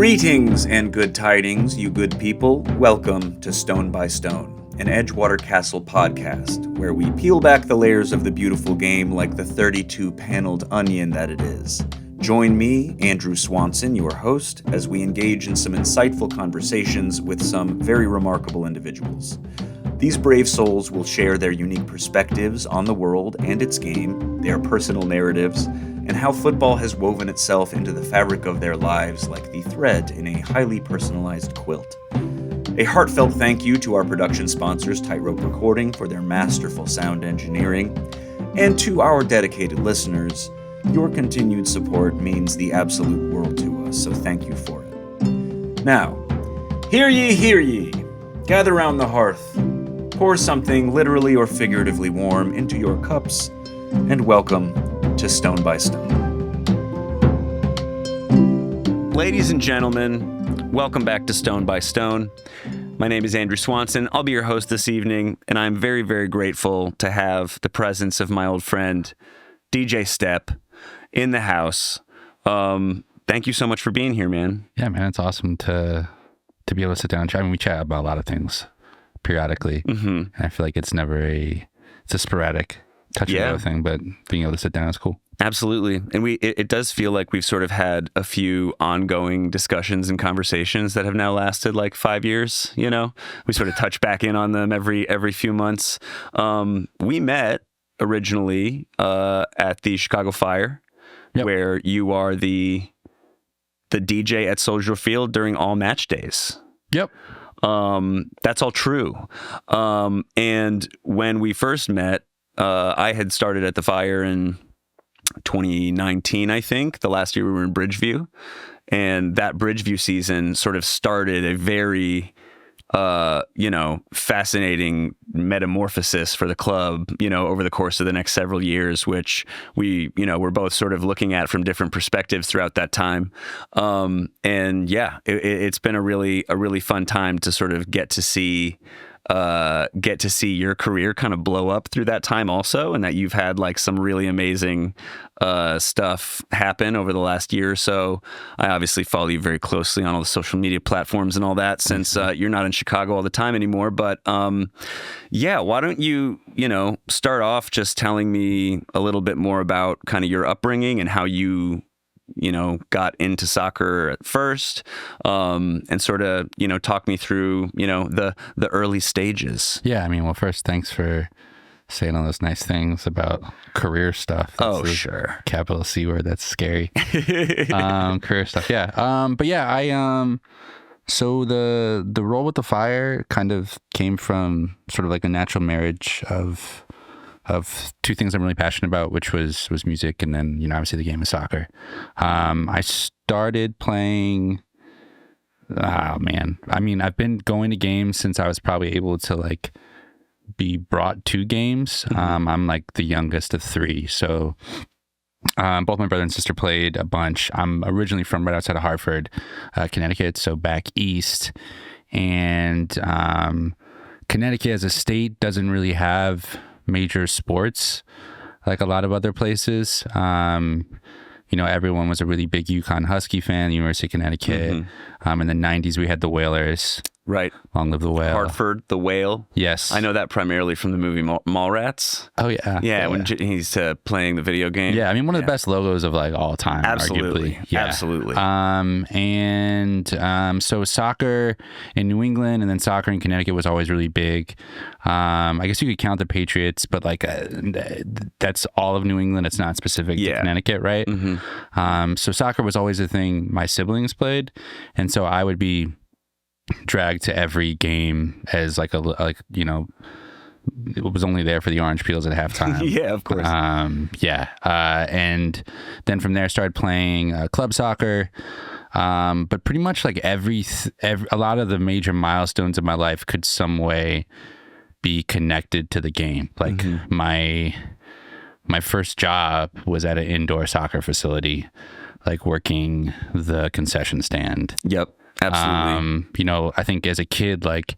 Greetings and good tidings, you good people. Welcome to Stone by Stone, an Edgewater Castle podcast, where we peel back the layers of the beautiful game like the 32-paneled onion that it is. Join me, Andrew Swanson, your host, as we engage in some insightful conversations with some very remarkable individuals. These brave souls will share their unique perspectives on the world and its game, their personal narratives, and how football has woven itself into the fabric of their lives like the thread in a highly personalized quilt. A heartfelt thank you to our production sponsors, Tightrope Recording, for their masterful sound engineering, and to our dedicated listeners. Your continued support means the absolute world to us, so thank you for it. Now, hear ye, gather round the hearth, pour something literally or figuratively warm into your cups, and welcome to Stone by Stone. Ladies and gentlemen, welcome back to Stone by Stone. My name is Andrew Swanson. I'll be your host this evening, and I'm very, very grateful to have the presence of my old friend, DJ Step, in the house. Thank you so much for being here, man. Yeah, man, it's awesome to be able to sit down and chat. I mean, we chat about a lot of things periodically. Mm-hmm. And I feel like it's a sporadic touch and go thing, but being able to sit down is cool. Absolutely. And it does feel like we've sort of had a few ongoing discussions and conversations that have now lasted like 5 years, you know? We sort of touch back in on them every few months. We met originally at the Chicago Fire, where you are the DJ at Soldier Field during all match days. Yep. That's all true. And when we first met, I had started at the Fire in 2019, I think, the last year we were in Bridgeview. And that Bridgeview season sort of started a very, fascinating metamorphosis for the club, over the course of the next several years, which we're both sort of looking at from different perspectives throughout that time. It's been a really fun time to sort of get to see your career kind of blow up through that time also, and that you've had like some really amazing stuff happen over the last year or so. I obviously follow you very closely on all the social media platforms and all that, since you're not in Chicago all the time anymore. But why don't you start off just telling me a little bit more about kind of your upbringing and how you got into soccer at first, and sort of, talk me through, the early stages. Yeah. I mean, well, first, thanks for saying all those nice things about career stuff. That's sure. Capital C word. That's scary. Career stuff. Yeah. But yeah, so the role with the Fire kind of came from sort of like a natural marriage of two things I'm really passionate about, which was music and then, obviously the game of soccer. I started playing, I mean, I've been going to games since I was probably able to like be brought to games. I'm like the youngest of three. So both my brother and sister played a bunch. I'm originally from right outside of Hartford, Connecticut, so back east. And Connecticut as a state doesn't really have major sports like a lot of other places. Everyone was a really big UConn Husky fan, University of Connecticut. In the 90s, we had the Whalers. Right. Long live the whale. Hartford, the whale. Yes. I know that primarily from the movie Mallrats. Oh, yeah. Yeah, when he's playing the video game. Yeah, I mean, one of the best logos of like all time, absolutely. Arguably. Yeah. Absolutely. So soccer in New England and then soccer in Connecticut was always really big. I guess you could count the Patriots, but like that's all of New England. It's not specific to Connecticut, right? So soccer was always a thing my siblings played. And so I would be dragged to every game as it was only there for the orange peels at halftime. Yeah, of course. And then from there started playing club soccer. But pretty much like every a lot of the major milestones of my life could some way be connected to the game. Like my first job was at an indoor soccer facility, like working the concession stand. Yep. Absolutely. I think as a kid, like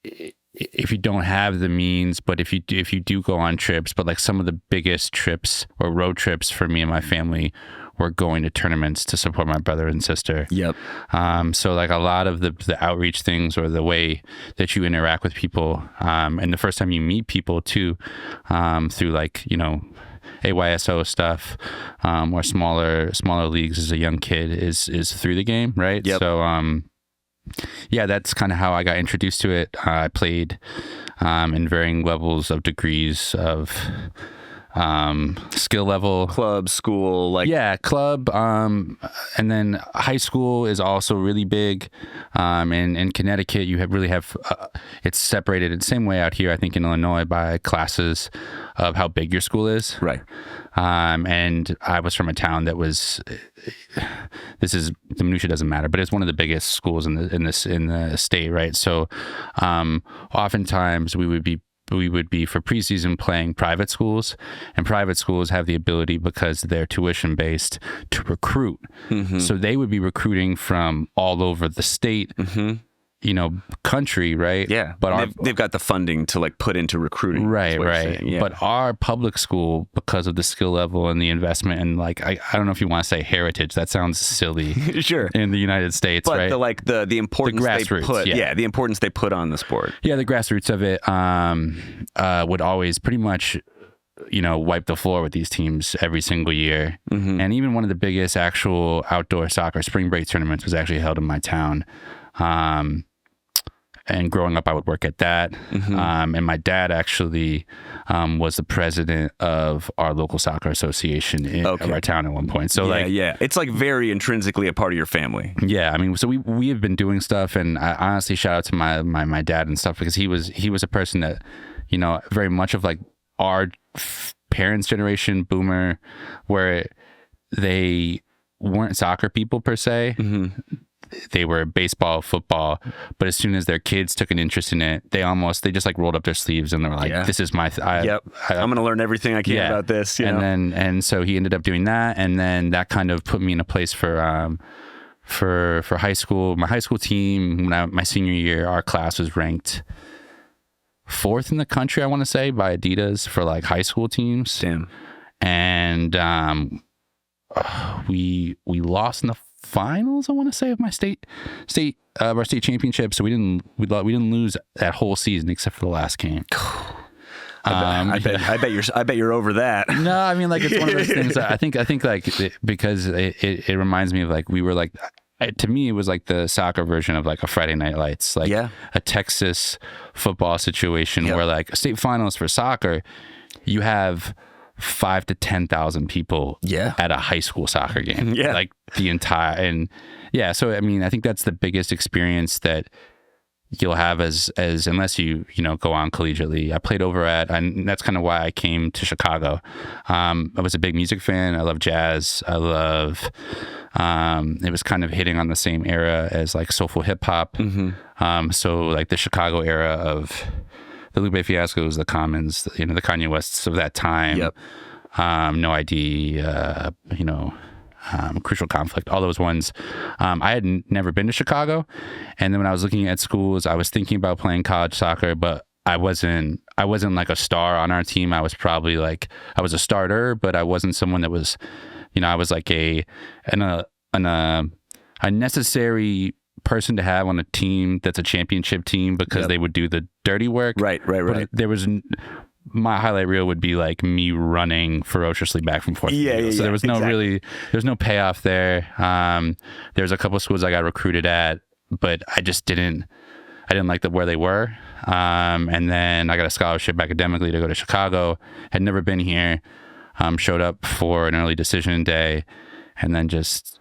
if you don't have the means, but if you do go on trips, but like some of the biggest trips or road trips for me and my family were going to tournaments to support my brother and sister. Yep. So like a lot of the outreach things, or the way that you interact with people, and the first time you meet people too, through like, you know, AYSO stuff, or smaller leagues as a young kid is through the game, right? Yep. So yeah, that's kind of how I got introduced to it. I played in varying levels of degrees of skill level. Club, school, like... Yeah, club. And then high school is also really big. In Connecticut, you really have, it's separated the same way out here, I think, in Illinois, by classes of how big your school is. Right. And I was from a town that was, this is, the minutia doesn't matter, but it's one of the biggest schools in the state, right? So oftentimes we would be for preseason playing private schools, and private schools have the ability, because they're tuition based, to recruit. Mm-hmm. So they would be recruiting from all over the state, mm-hmm. you know, country, right? Yeah, but they've got the funding to like put into recruiting, right? Yeah. But our public school, because of the skill level and the investment, and like I don't know if you want to say heritage, that sounds silly. Sure. In the United States, but right? the importance the they put, the importance they put on the sport. Yeah, the grassroots of it would always pretty much, you know, wipe the floor with these teams every single year. Mm-hmm. And even one of the biggest actual outdoor soccer spring break tournaments was actually held in my town. And growing up, I would work at that. Mm-hmm. And my dad actually was the president of our local soccer association of our town at one point. So it's like very intrinsically a part of your family. Yeah, I mean, so we have been doing stuff, and I honestly shout out to my dad and stuff, because he was a person that, you know, very much of like our parents' generation, boomer, where they weren't soccer people per se. Mm-hmm. They were baseball, football, but as soon as their kids took an interest in it, they just like rolled up their sleeves and they were like, "This is my I'm going to learn everything I can about this." And so he ended up doing that, and then that kind of put me in a place for high school. My high school team, my senior year, our class was ranked 4th in the country, I want to say, by Adidas for like high school teams. Damn. And we lost in the finals, I want to say, of my our state championship. So we didn't lose that whole season except for the last game. I bet you're over that. No, I mean, like, it's one of those things that I think like because it reminds me of like, we were like, to me it was like the soccer version of like a Friday Night Lights, like a Texas football situation where like state finals for soccer, you have 5,000 to 10,000 people at a high school soccer game. Yeah. Like the entire, so I mean, I think that's the biggest experience that you'll have as unless you go on collegiately. I played over and that's kind of why I came to Chicago. I was a big music fan. I love jazz. I love, it was kind of hitting on the same era as like soulful hip hop. Mm-hmm. So like the Chicago era of the Lupe Fiascos, the Commons, the Kanye Wests of that time. Yep. No ID, Crucial Conflict, all those ones. I had never been to Chicago. And then when I was looking at schools, I was thinking about playing college soccer, but I wasn't like a star on our team. I was probably like, I was a starter, but I wasn't someone that was, I was like a necessary person to have on a team that's a championship team, because they would do the dirty work. Right. But there was, my highlight reel would be like me running ferociously back from fourth. So there was there's no payoff there. There's a couple of schools I got recruited at, but I didn't like where they were. And then I got a scholarship academically to go to Chicago. Had never been here. Showed up for an early decision day, and then just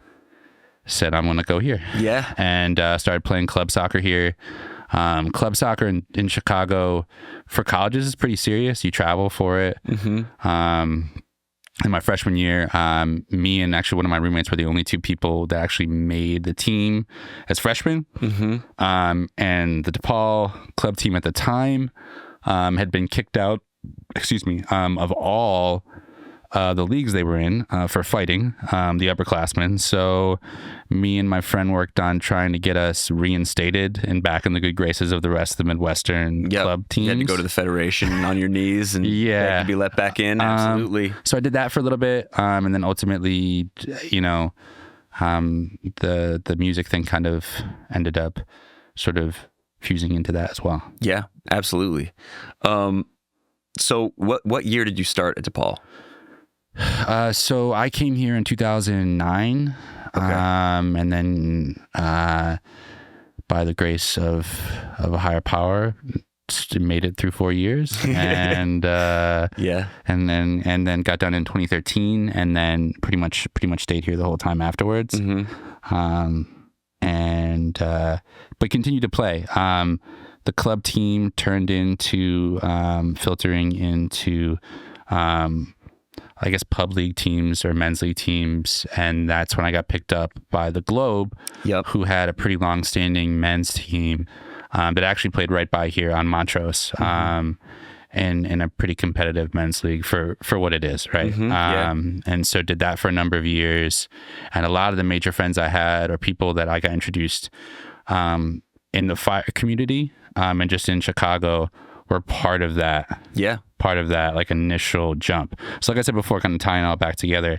said, I'm going to go here. Yeah. And started playing club soccer here. Club soccer in Chicago for colleges is pretty serious. You travel for it. Mm-hmm. In my freshman year, me and actually one of my roommates were the only 2 people that actually made the team as freshmen. Mm-hmm. And the DePaul club team at the time had been kicked out, of all the leagues they were in for fighting the upperclassmen. So me and my friend worked on trying to get us reinstated and back in the good graces of the rest of the Midwestern club teams. You had to go to the federation on your knees and be let back in. Absolutely. So I did that for a little bit, and then ultimately, the music thing kind of ended up sort of fusing into that as well. Yeah, absolutely. So what year did you start at DePaul? So I came here in 2009, and then by the grace of a higher power, made it through 4 years, and and then got done in 2013, and then pretty much stayed here the whole time afterwards. But continued to play. The club team turned into filtering into I guess pub league teams or men's league teams, and that's when I got picked up by the Globe, who had a pretty long-standing men's team that actually played right by here on Montrose, in a pretty competitive men's league for what it is, right? And so did that for a number of years, and a lot of the major friends I had or people that I got introduced in the fire community and just in Chicago were part of that. Part of that like initial jump. So like I said before, kind of tying it all back together,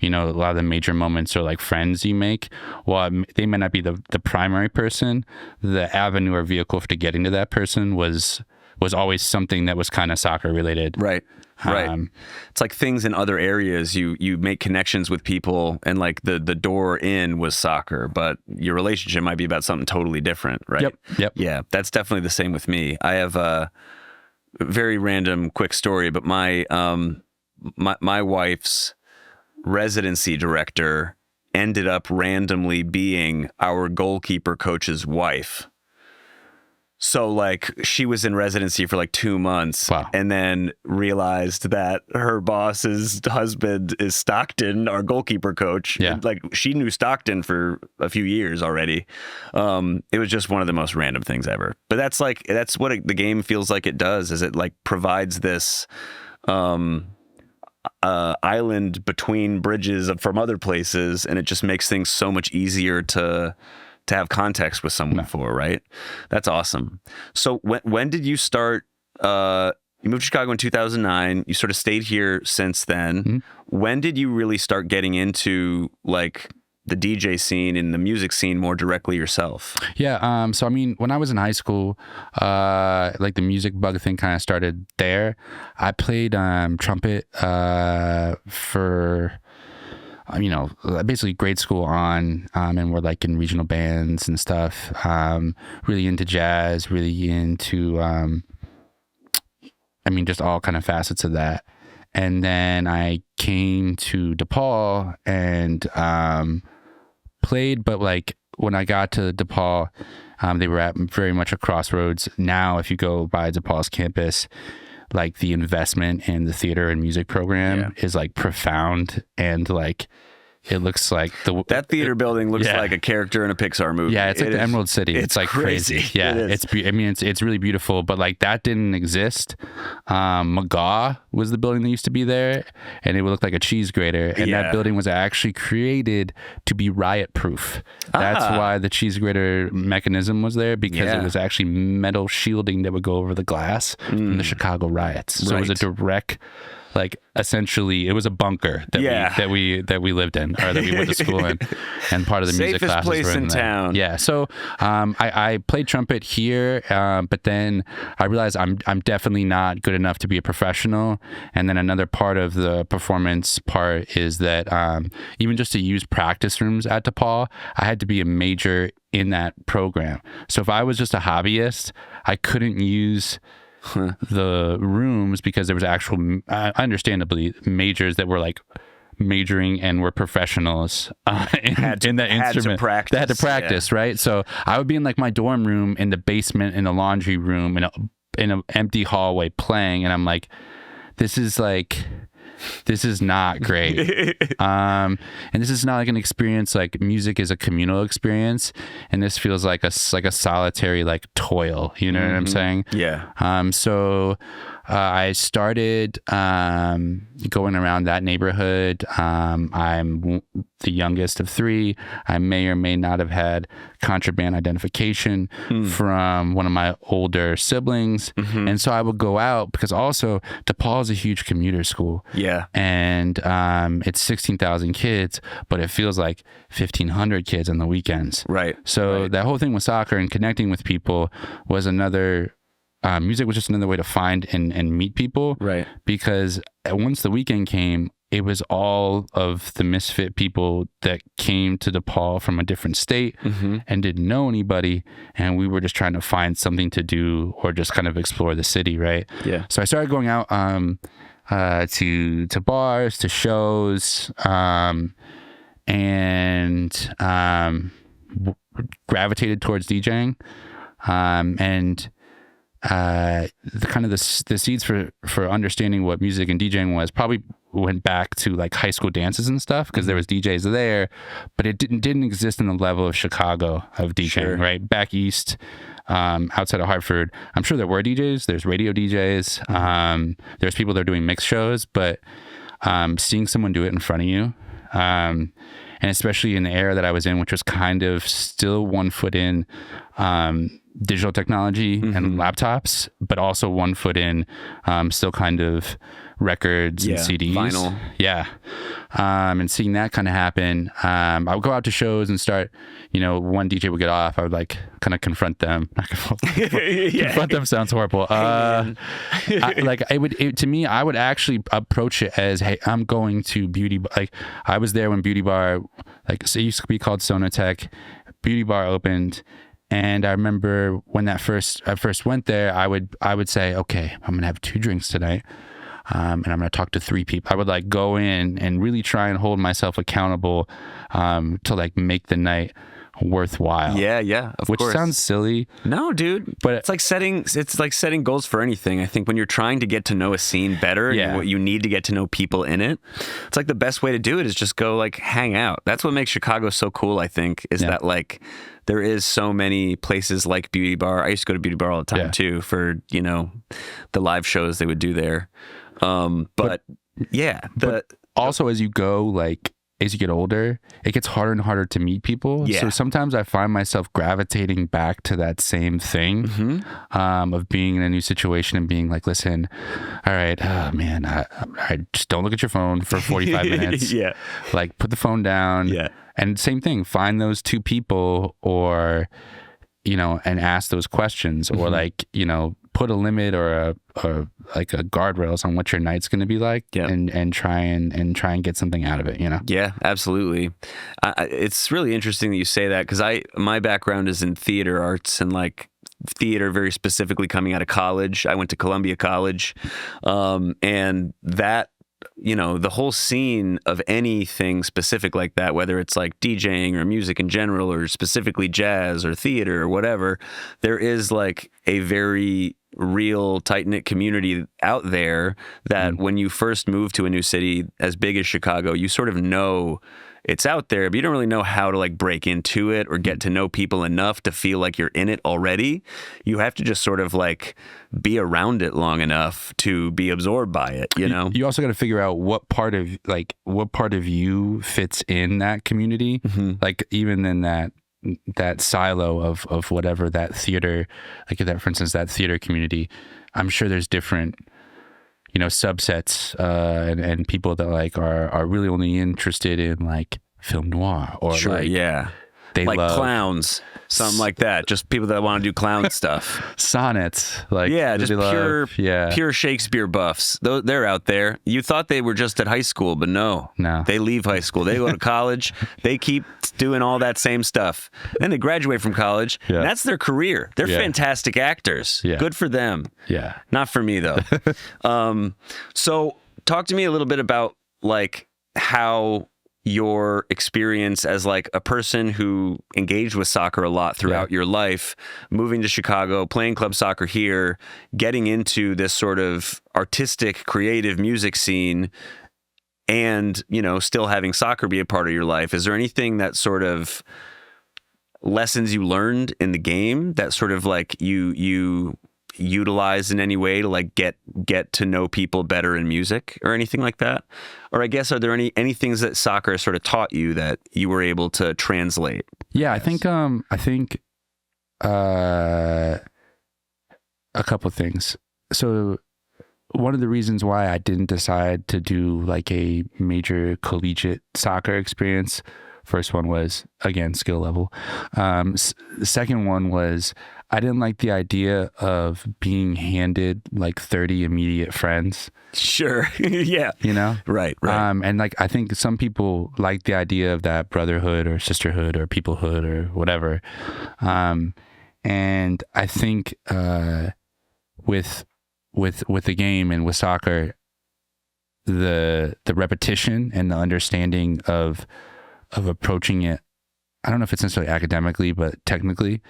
a lot of the major moments are like friends you make. Well, they may not be the primary person. The avenue or vehicle to getting to that person was always something that was kind of soccer related. Right. It's like things in other areas, you make connections with people, and like the door in was soccer, but your relationship might be about something totally different, right? Yep. Yeah, that's definitely the same with me. I have a very random quick story, but my wife's residency director ended up randomly being our goalkeeper coach's wife. So like she was in residency for like 2 months, and then realized that her boss's husband is Stockton, our goalkeeper coach. Yeah. Like she knew Stockton for a few years already. It was just one of the most random things ever. But that's what the game feels like it does, is it like provides this island between bridges from other places, and it just makes things so much easier to have context with someone for, right? That's awesome. So when did you start? You moved to Chicago in 2009. You sort of stayed here since then. When did you really start getting into like the DJ scene and the music scene more directly yourself? Yeah. So I mean, when I was in high school, like the music bug thing kind of started there. I played trumpet for basically grade school on, and we're like in regional bands and stuff, really into jazz, really into, just all kind of facets of that. And then I came to DePaul and played, but like when I got to DePaul, they were at very much a crossroads. Now, if you go by DePaul's campus, like the investment in the theater and music program is like profound, and like it looks like that theater building looks like a character in a Pixar movie. Yeah, it's like the Emerald City. It's like crazy. Yeah, it's really beautiful, but like that didn't exist. McGaw was the building that used to be there, and it would look like a cheese grater, and that building was actually created to be riot proof. That's why the cheese grater mechanism was there, because it was actually metal shielding that would go over the glass from the Chicago riots. So it was a direct, like essentially it was a bunker that we lived in, or that we went to school in, and part of the music classes were in town. Yeah. So I played trumpet here, but then I realized I'm definitely not good enough to be a professional. And then another part of the performance part is that even just to use practice rooms at DePaul, I had to be a major in that program. So if I was just a hobbyist, I couldn't use the rooms, because there was actual, understandably, majors that were like majoring and were professionals in that instrument. They had to practice, right? So I would be in like my dorm room, in the basement, in the laundry room, in an empty hallway playing, and I'm like, this is not great. And this is not like an experience. Like music is a communal experience, and this feels like a solitary like toil. You know what I'm saying? Yeah. So I started going around that neighborhood. I'm the youngest of three. I may or may not have had contraband identification from one of my older siblings. And so I would go out because also DePaul is a huge commuter school. Yeah. And it's 16,000 kids, but it feels like 1,500 kids on the weekends. Right. So that whole thing with soccer and connecting with people was another... music was just another way to find and meet people. Right. Because once the weekend came, it was all of the misfit people that came to DePaul from a different state and didn't know anybody. And we were just trying to find something to do or just kind of explore the city, right? Yeah. So I started going out to bars, to shows, and gravitated towards DJing. The seeds for understanding what music and DJing was probably went back to like high school dances and stuff, because there was DJs there, but it didn't exist in the level of Chicago of DJing, right? Back east, outside of Hartford, I'm sure there were DJs. There's radio DJs. There's people that are doing mix shows, but seeing someone do it in front of you, and especially in the era that I was in, which was kind of still 1 foot in digital technology and laptops, but also 1 foot in still kind of records and CDs. Vinyl. Yeah. And seeing that kind of happen, I would go out to shows and start, one DJ would get off. I would like kind of confront them. Confront them sounds horrible. To me, I would actually approach it as, hey, I'm going to Beauty Bar. Like I was there when Beauty Bar, like so it used to be called Sonotech. Beauty Bar opened. And I remember when I first went there, I would say, okay, I'm gonna have 2 drinks tonight, and I'm gonna talk to 3 people. I would like go in and really try and hold myself accountable to like make the night worthwhile. Yeah, of course. Which sounds silly. No, dude. But it's like setting goals for anything. I think when you're trying to get to know a scene better, and what you need to get to know people in it, it's like the best way to do it is just go like hang out. That's what makes Chicago so cool, I think, is that like there is so many places like Beauty Bar. I used to go to Beauty Bar all the time too for, the live shows they would do there. But also as you go, like, as you get older, it gets harder and harder to meet people. Yeah. So sometimes I find myself gravitating back to that same thing of being in a new situation and being like, listen, all right, man, I just don't look at your phone for 45 minutes. Like put the phone down. Yeah. And same thing, find those 2 people or, and ask those questions or like, put a limit or like a guardrails on what your night's going to be like and try and get something out of it, Yeah, absolutely. It's really interesting that you say that because my background is in theater arts and like theater very specifically coming out of college. I went to Columbia College and that, the whole scene of anything specific like that, whether it's like DJing or music in general or specifically jazz or theater or whatever, there is like a very real tight-knit community out there that when you first move to a new city as big as Chicago, you sort of know it's out there, but you don't really know how to like break into it or get to know people enough to feel like you're in it already. You have to just sort of like be around it long enough to be absorbed by it, You also got to figure out what part of you fits in that community. Like even in that silo of whatever that theater, like that, for instance, that theater community, I'm sure there's different, subsets and people that like are really only interested in like film noir or they like love clowns, something like that. Just people that want to do clown stuff. Sonnets, like just pure Shakespeare buffs. They're out there. You thought they were just at high school, but no. They leave high school. They go to college. They keep doing all that same stuff. Then they graduate from college. And that's their career. They're fantastic actors. Good for them. Not for me though. So talk to me a little bit about like how your experience as like a person who engaged with soccer a lot throughout your life, moving to Chicago, playing club soccer here, getting into this sort of artistic, creative music scene, and, still having soccer be a part of your life. Is there anything that sort of lessons you learned in the game that sort of like you utilize in any way to like get to know people better in music or anything like that? Or I guess, are there any things that soccer sort of taught you that you were able to translate? Yeah, I think a couple things. So one of the reasons why I didn't decide to do like a major collegiate soccer experience, first one was, again, skill level. The second one was I didn't like the idea of being handed like 30 immediate friends. Sure. Yeah. You know? Right. And like, I think some people like the idea of that brotherhood or sisterhood or peoplehood or whatever. And I think with the game and with soccer, the repetition and the understanding of approaching it, I don't know if it's necessarily academically, but technically,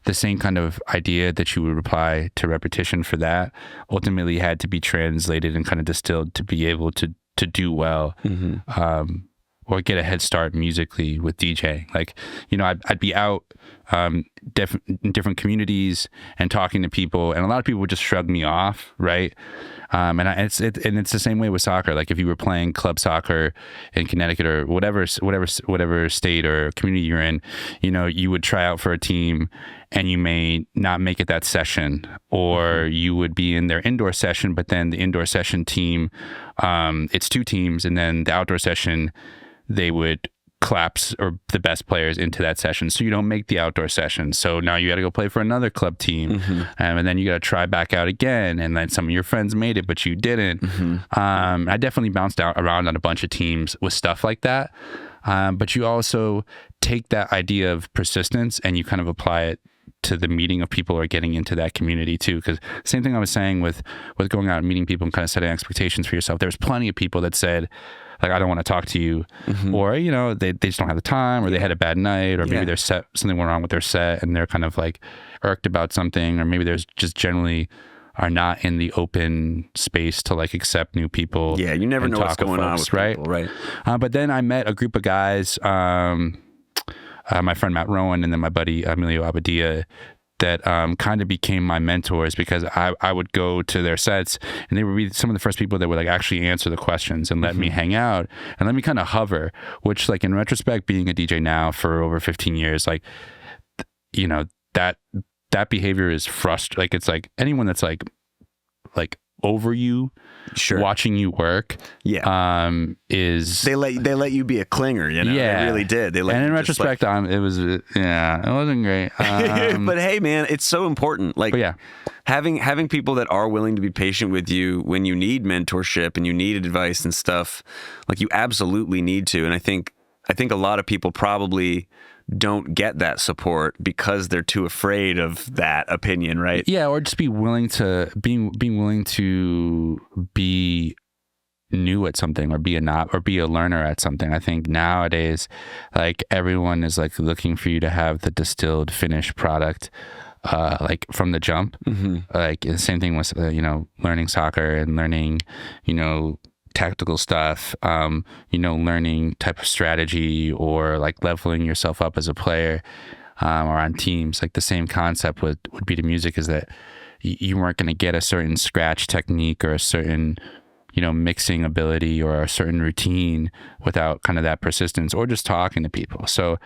the same kind of idea that you would apply to repetition for that ultimately had to be translated and kind of distilled to be able to do well, or get a head start musically with DJing. Like, you know, I'd be out in different communities and talking to people, and a lot of people would just shrug me off, right? And it's the same way with soccer. Like if you were playing club soccer in Connecticut or whatever state or community you're in, you know, you would try out for a team and you may not make it that session, or you would be in their indoor session, but then the indoor session team, it's two teams, and then the outdoor session, they would collapse or the best players into that session. So you don't make the outdoor session. So now you got to go play for another club team. And then you got to try back out again. And then some of your friends made it, but you didn't. I definitely bounced around on a bunch of teams with stuff like that. But you also take that idea of persistence and you kind of apply it to the meeting of people or getting into that community too. Because same thing I was saying with going out and meeting people and kind of setting expectations for yourself. There's plenty of people that said, like, I don't want to talk to you, or, you know, they just don't have the time, or they had a bad night, or maybe their set, something went wrong with their set and they're kind of like irked about something, or maybe there's just generally are not in the open space to like accept new people. Yeah, you never know what's going on with right? people, right? But then I met a group of guys, my friend Matt Rowan and then my buddy Emilio Abadia, that kind of became my mentors, because I would go to their sets and they would be some of the first people that would like actually answer the questions and let me hang out and let me kind of hover, which like in retrospect, being a DJ now for over 15 years, like, you know, that behavior is frustrating. Like it's like anyone that's like over you, watching you work, is they let you be a clinger, you know? They really did. They let and you in retrospect, it wasn't great. But hey, man, it's so important. Like, having people that are willing to be patient with you when you need mentorship and you need advice and stuff, like you absolutely need to. And I think a lot of people probably don't get that support because they're too afraid of that opinion, right? Yeah, or just being willing to be new at something, or be a learner at something. I think nowadays, like everyone is like looking for you to have the distilled finished product, like from the jump. Like the same thing with you know, learning soccer and learning, you know, tactical stuff, you know, learning type of strategy, or like leveling yourself up as a player, or on teams. Like the same concept would be to music, is that you weren't going to get a certain scratch technique or a certain, you know, mixing ability or a certain routine without kind of that persistence or just talking to people. So,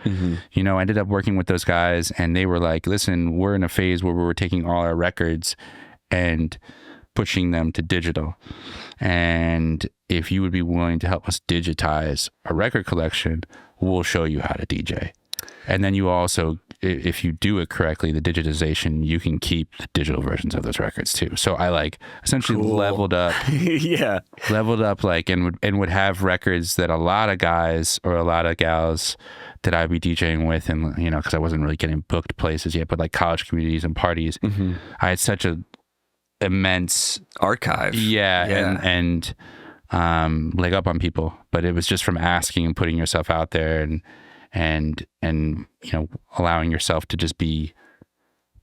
you know, I ended up working with those guys, and they were like, listen, we're in a phase where we're taking all our records and pushing them to digital. And if you would be willing to help us digitize a record collection, we'll show you how to DJ. And then you also, if you do it correctly, the digitization, you can keep the digital versions of those records too. So I like essentially leveled up, like, and would have records that a lot of guys or a lot of gals that I'd be DJing with, and, you know, cause I wasn't really getting booked places yet, but like college communities and parties, I had such a immense archive, and leg up on people, but it was just from asking and putting yourself out there and you know, allowing yourself to just be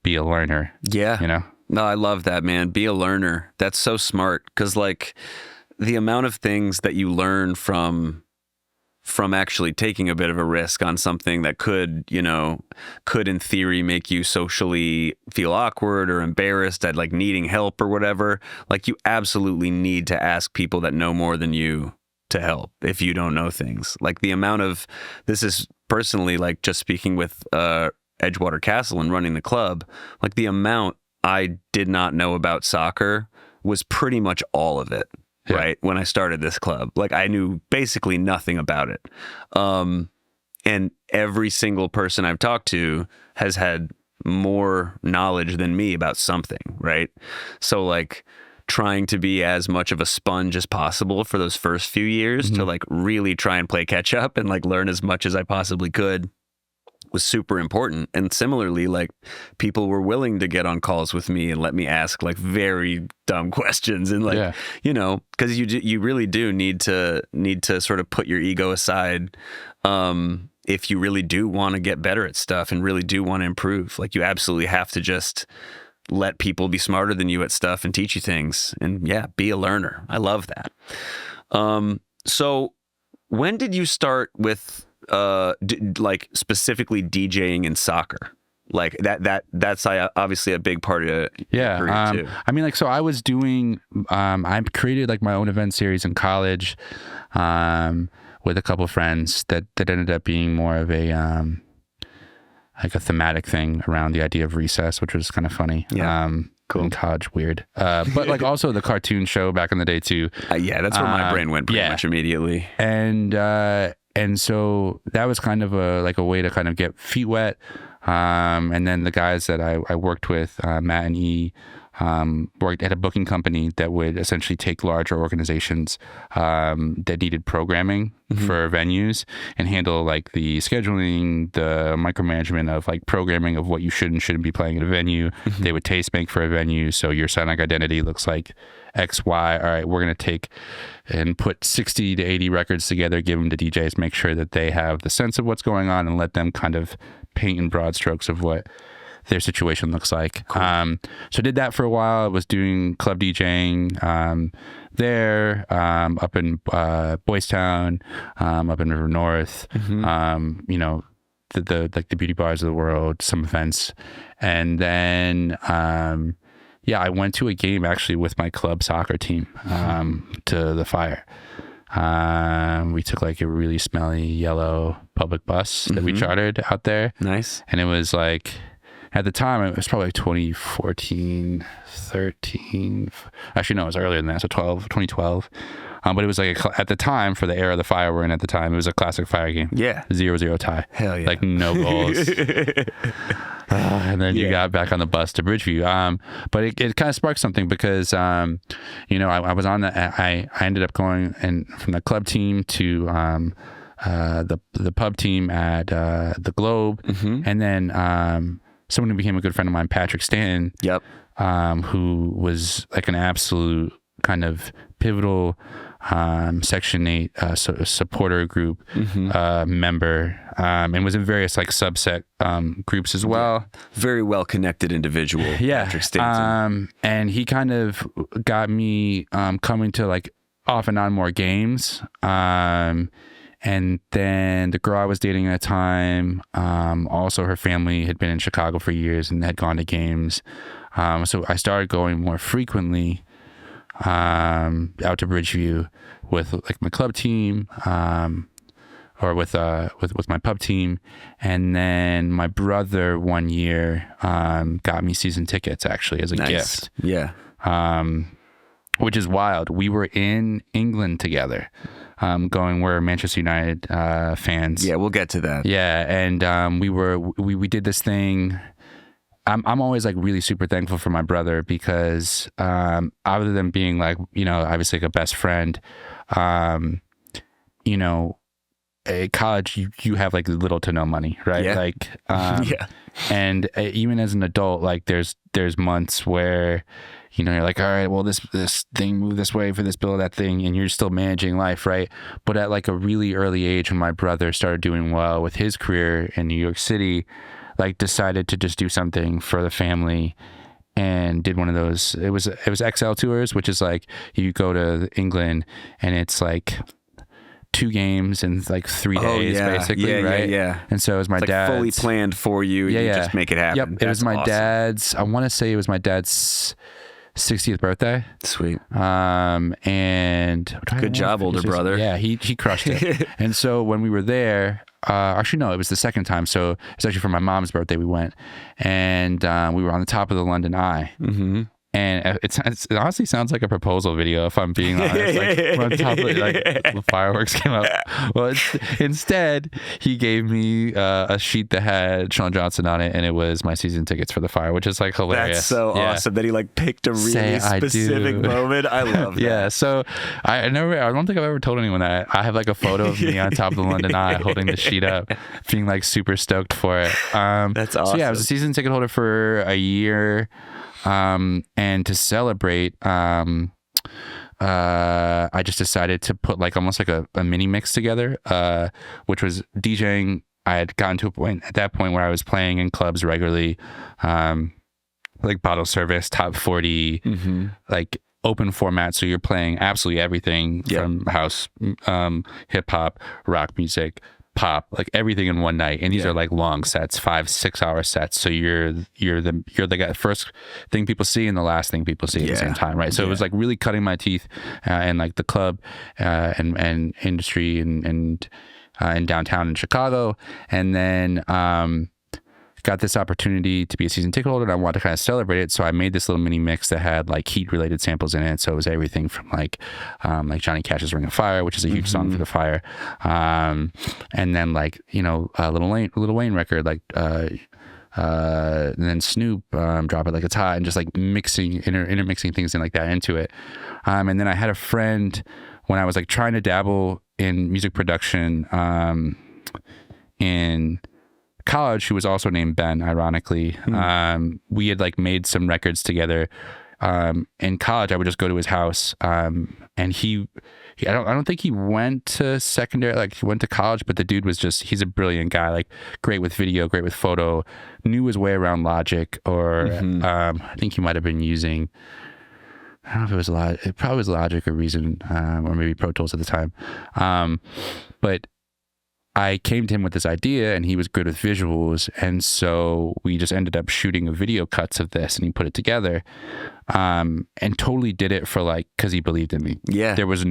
a learner. You know? No, I love that, man. Be a learner. That's so smart, because like the amount of things that you learn from from actually taking a bit of a risk on something that could in theory make you socially feel awkward or embarrassed at like needing help or whatever. Like you absolutely need to ask people that know more than you to help if you don't know things. Like the amount of, this is personally like just speaking with Edgewater Castle and running the club, like the amount I did not know about soccer was pretty much all of it. Yeah. Right. When I started this club, like I knew basically nothing about it. And every single person I've talked to has had more knowledge than me about something. Right. So like trying to be as much of a sponge as possible for those first few years to like really try and play catch up and like learn as much as I possibly could was super important. And similarly, like people were willing to get on calls with me and let me ask like very dumb questions and like, because you really do need to sort of put your ego aside. If you really do want to get better at stuff and really do want to improve, like you absolutely have to just let people be smarter than you at stuff and teach you things. And yeah, be a learner. I love that. So when did you start with like specifically DJing in soccer? Like that's obviously a big part of your career too. I mean, like, so I was doing, I created like my own event series in college, with a couple of friends that ended up being more of a, like a thematic thing around the idea of recess, which was kind of funny. Yeah. Cool. In college, weird. But like also the cartoon show back in the day too. Yeah, that's where my brain went pretty much immediately. And so that was kind of a way to kind of get feet wet. And then the guys that I worked with, Matt and E, worked at a booking company that would essentially take larger organizations that needed programming for venues and handle like the scheduling, the micromanagement of like programming of what you should and shouldn't be playing at a venue. They would taste make for a venue. So your sonic identity looks like X, Y. All right, we're going to take and put 60 to 80 records together, give them to DJs, make sure that they have the sense of what's going on and let them kind of paint in broad strokes of what their situation looks like. Cool. So I did that for a while. I was doing club DJing there, up in Boys Town, up in River North, the like the beauty bars of the world, some events. And then I went to a game actually with my club soccer team to the Fire. We took like a really smelly yellow public bus that we chartered out there. Nice. And it was like, at the time, it was probably like 2014, 13. Actually, no, it was earlier than that. So 2012. But it was like, at the time, for the era of the Fire we're in at the time, it was a classic Fire game. Yeah. 0-0 tie. Hell yeah. Like no goals. And then you got back on the bus to Bridgeview. But it kind of sparked something because, I was on I ended up going and from the club team to the pub team at the Globe. And then someone who became a good friend of mine, Patrick Stanton, who was like an absolute kind of pivotal Section 8 supporter group member, and was in various like subset groups as well. Very well connected individual. Yeah. Patrick Stanton. And he kind of got me coming to like off and on more games. And then the girl I was dating at the time, also her family had been in Chicago for years and had gone to games. So I started going more frequently out to Bridgeview with like my club team, or with my pub team. And then my brother one year got me season tickets actually as a gift. Yeah. Which is wild. We were in England together. We're Manchester United fans. Yeah, we'll get to that. Yeah, and we did this thing. I'm always like really super thankful for my brother because other than being like, obviously like a best friend, at college you have like little to no money, right? Yeah. Like and even as an adult, like there's months where you're like, all right, well, this thing moved this way for this bill, that thing, and you're still managing life, right? But at like a really early age, when my brother started doing well with his career in New York City, like decided to just do something for the family and did one of those. It was XL tours, which is like you go to England and it's like 2 games in like 3 days, basically, right? Yeah. And so it was my dad's. Fully planned for you. You just make it happen. Yep. It was my dad's. I want to say it was my dad's 60th birthday. Sweet. And good job, older brother. Yeah, he crushed it. And so when we were there, actually no, it was the second time. So it's actually for my mom's birthday we went, and we were on the top of the London Eye. Mm-hmm. And it honestly sounds like a proposal video, if I'm being honest. Like, we're on top of it, like the fireworks came up. Well, instead, he gave me a sheet that had Sean Johnson on it, and it was my season tickets for the fire, which is like hilarious. That's so awesome that he like picked a really specific moment. I love that. Yeah, so I don't think I've ever told anyone that. I have like a photo of me on top of the London Eye holding the sheet up, being like super stoked for it. That's awesome. So yeah, I was a season ticket holder for a year. And to celebrate, I just decided to put like almost like a mini mix together, which was DJing. I had gotten to a point at that point where I was playing in clubs regularly, like bottle service, top 40, like open format. So you're playing absolutely everything from house, hip hop, rock music, pop, like everything in one night. And these are like long sets, 5-6 hour sets. So you're the first thing people see and the last thing people see at the same time, right? So it was like really cutting my teeth in like the club and industry and in downtown in Chicago. And then got this opportunity to be a season ticket holder, and I wanted to kind of celebrate it. So I made this little mini mix that had like Heat related samples in it. So it was everything from like Johnny Cash's Ring of Fire, which is a huge song for the fire. And then like, a Lil Wayne record, like, and then Snoop, Drop It Like It's Hot, and just like intermixing things in like that into it. And then I had a friend when I was like trying to dabble in music production, in college, who was also named Ben, ironically. We had like made some records together. In college, I would just go to his house, and I don't think he went to secondary, like he went to college, but the dude was he's a brilliant guy, like great with video, great with photo, knew his way around Logic, or I think he might have been using, I don't know if it was Logic, it probably was Logic or Reason, or maybe Pro Tools at the time. But I came to him with this idea, and he was good with visuals, and so we just ended up shooting video cuts of this, and he put it together, and totally did it for like, because he believed in me. Yeah, there's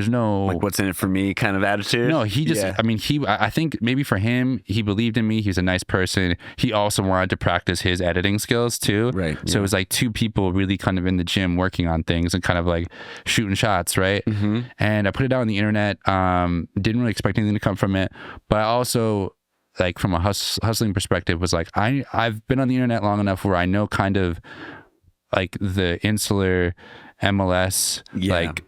no like what's in it for me kind of attitude. No, he just, I think maybe for him, he believed in me. He was a nice person. He also wanted to practice his editing skills too. Right. So it was like two people really kind of in the gym working on things and kind of like shooting shots. Right. And I put it out on the internet. Didn't really expect anything to come from it, but I also, like from a hustling perspective, was like, I've been on the internet long enough where I know kind of like the insular MLS, like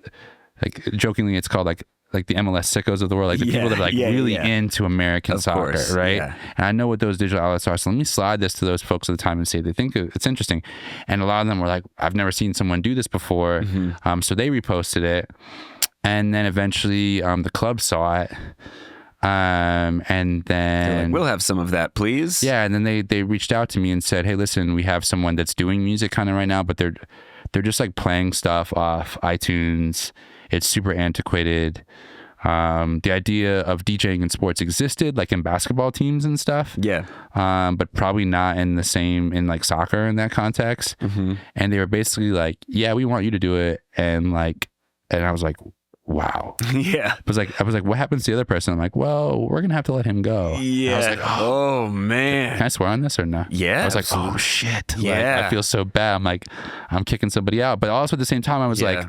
jokingly, it's called like the MLS sickos of the world, like the people that are like really into American soccer, right? Yeah. And I know what those digital outlets are, so let me slide this to those folks at the time and see if they think it's interesting. And a lot of them were like, I've never seen someone do this before, so they reposted it, and then eventually the club saw it, and then they're like, we'll have some of that, please. Yeah, and then they reached out to me and said, hey, listen, we have someone that's doing music kind of right now, but they're just like playing stuff off iTunes. It's super antiquated. The idea of DJing in sports existed, like in basketball teams and stuff. Yeah. But probably not in like soccer in that context. And they were basically like, yeah, we want you to do it. And I was like, wow. Yeah. I was like, what happens to the other person? I'm like, well, we're going to have to let him go. Yeah. I was like, oh man. Can I swear on this or no? Yeah. I was like, oh shit. Yeah. Like, I feel so bad. I'm like, I'm kicking somebody out. But also at the same time, I was like,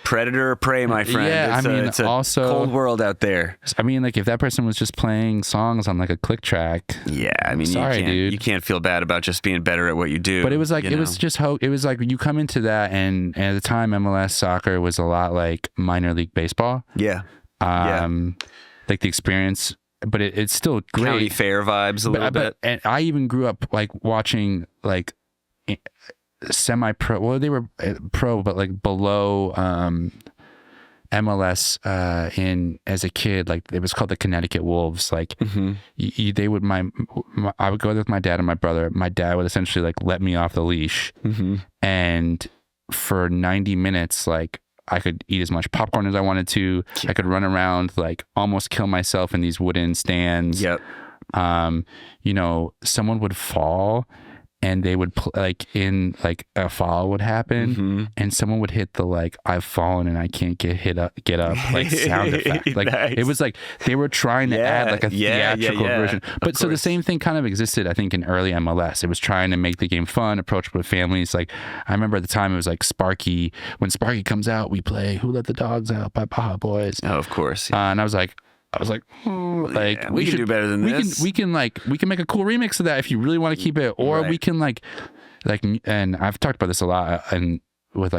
predator or prey, my friend. Yeah. It's also cold world out there. I mean, like if that person was just playing songs on like a click track. Yeah. I mean, dude. You can't feel bad about just being better at what you do. But it was like, it was like you come into that, and at the time, MLS soccer was a lot like minor league baseball. Yeah. Like the experience, but it's still great. County fair vibes a little bit. And I even grew up like watching like semi-pro. Well, they were pro, but like below MLS as a kid. Like it was called the Connecticut Wolves. Like they would I would go there with my dad and my brother. My dad would essentially like let me off the leash, and for 90 minutes, like I could eat as much popcorn as I wanted to. I could run around, like almost kill myself in these wooden stands. Yep. You know, someone would fall and they would a fall would happen and someone would hit the like I've fallen and I can't get up like sound effect. Like nice. It was like they were trying to add like a theatrical version. But so the same thing kind of existed, I think, in early MLS. It was trying to make the game fun, approachable to families. Like I remember at the time it was like Sparky. When Sparky comes out, we play Who Let the Dogs Out by Baja Boys. Oh, of course. And I was like, we can do better than this. We can make a cool remix of that if you really want to keep it, or we can like, and I've talked about this a lot, and with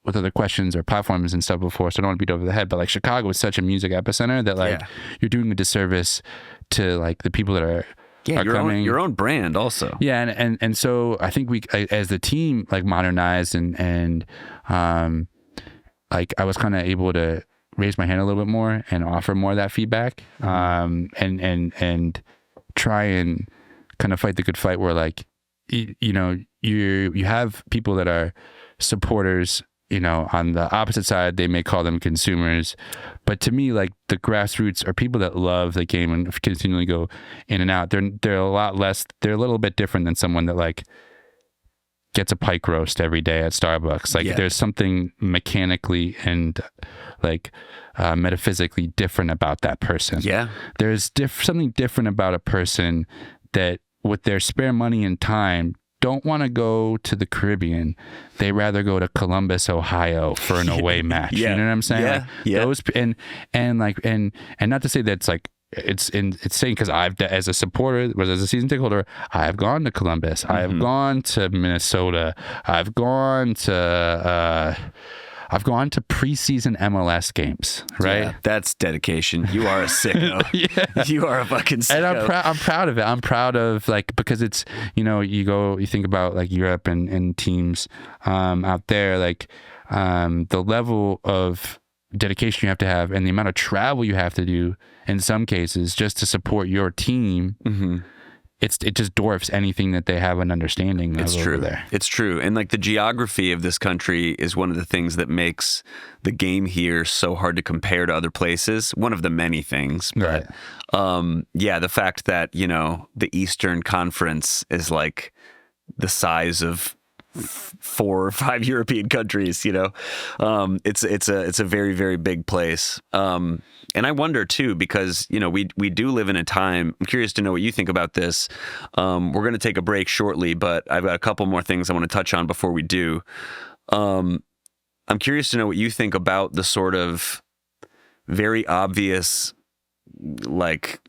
other questions or platforms and stuff before, so I don't want to beat over the head. But like Chicago is such a music epicenter that like you're doing a disservice to like the people that are your own brand also. Yeah, and so I think we as the team like modernized and like I was kind of able to raise my hand a little bit more and offer more of that feedback, and try and kind of fight the good fight where like you know you have people that are supporters, you know, on the opposite side they may call them consumers, but to me like the grassroots are people that love the game and continually go in and out. They're a lot less, they're a little bit different than someone that like gets a pike roast every day at Starbucks. Like there's something mechanically and like metaphysically different about that person. Yeah. There's something different about a person that with their spare money and time don't want to go to the Caribbean. They rather go to Columbus, Ohio for an away match. You know what I'm saying? Those and not to say that's like it's saying, because I've, as a supporter, as a season ticket holder, I've gone to Columbus, I've gone to Minnesota, I've gone to preseason MLS games, right? Yeah, that's dedication. You are a sicko. You are a fucking sicko. And I'm proud of it. I'm proud of like, because it's, you know, you think about like Europe and teams out there, like the level of dedication you have to have and the amount of travel you have to do in some cases just to support your team. It just dwarfs anything that they have an understanding of over there. It's true. And like the geography of this country is one of the things that makes the game here so hard to compare to other places. One of the many things. But the fact that, you know, the Eastern Conference is like the size of 4 or 5 European countries, you know, it's a very, very big place. And I wonder too, because, you know, we do live in a time, I'm curious to know what you think about this. We're going to take a break shortly, but I've got a couple more things I want to touch on before we do. I'm curious to know what you think about the sort of very obvious, like,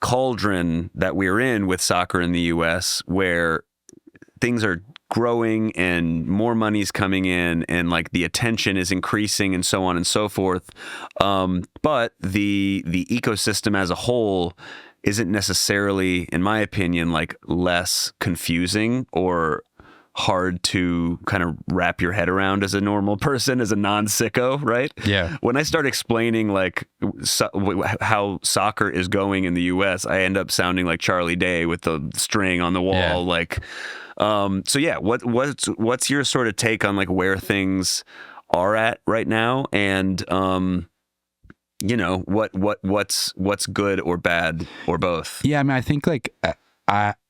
cauldron that we're in with soccer in the US, where things are growing and more money's coming in and like the attention is increasing and so on and so forth. But the ecosystem as a whole isn't necessarily, in my opinion, like less confusing or hard to kind of wrap your head around as a normal person, as a non-sicko, right? Yeah. When I start explaining like how soccer is going in the US, I end up sounding like Charlie Day with the string on the wall, like. So yeah, what's your sort of take on like where things are at right now, and you know what's good or bad or both? Yeah, I mean, I think like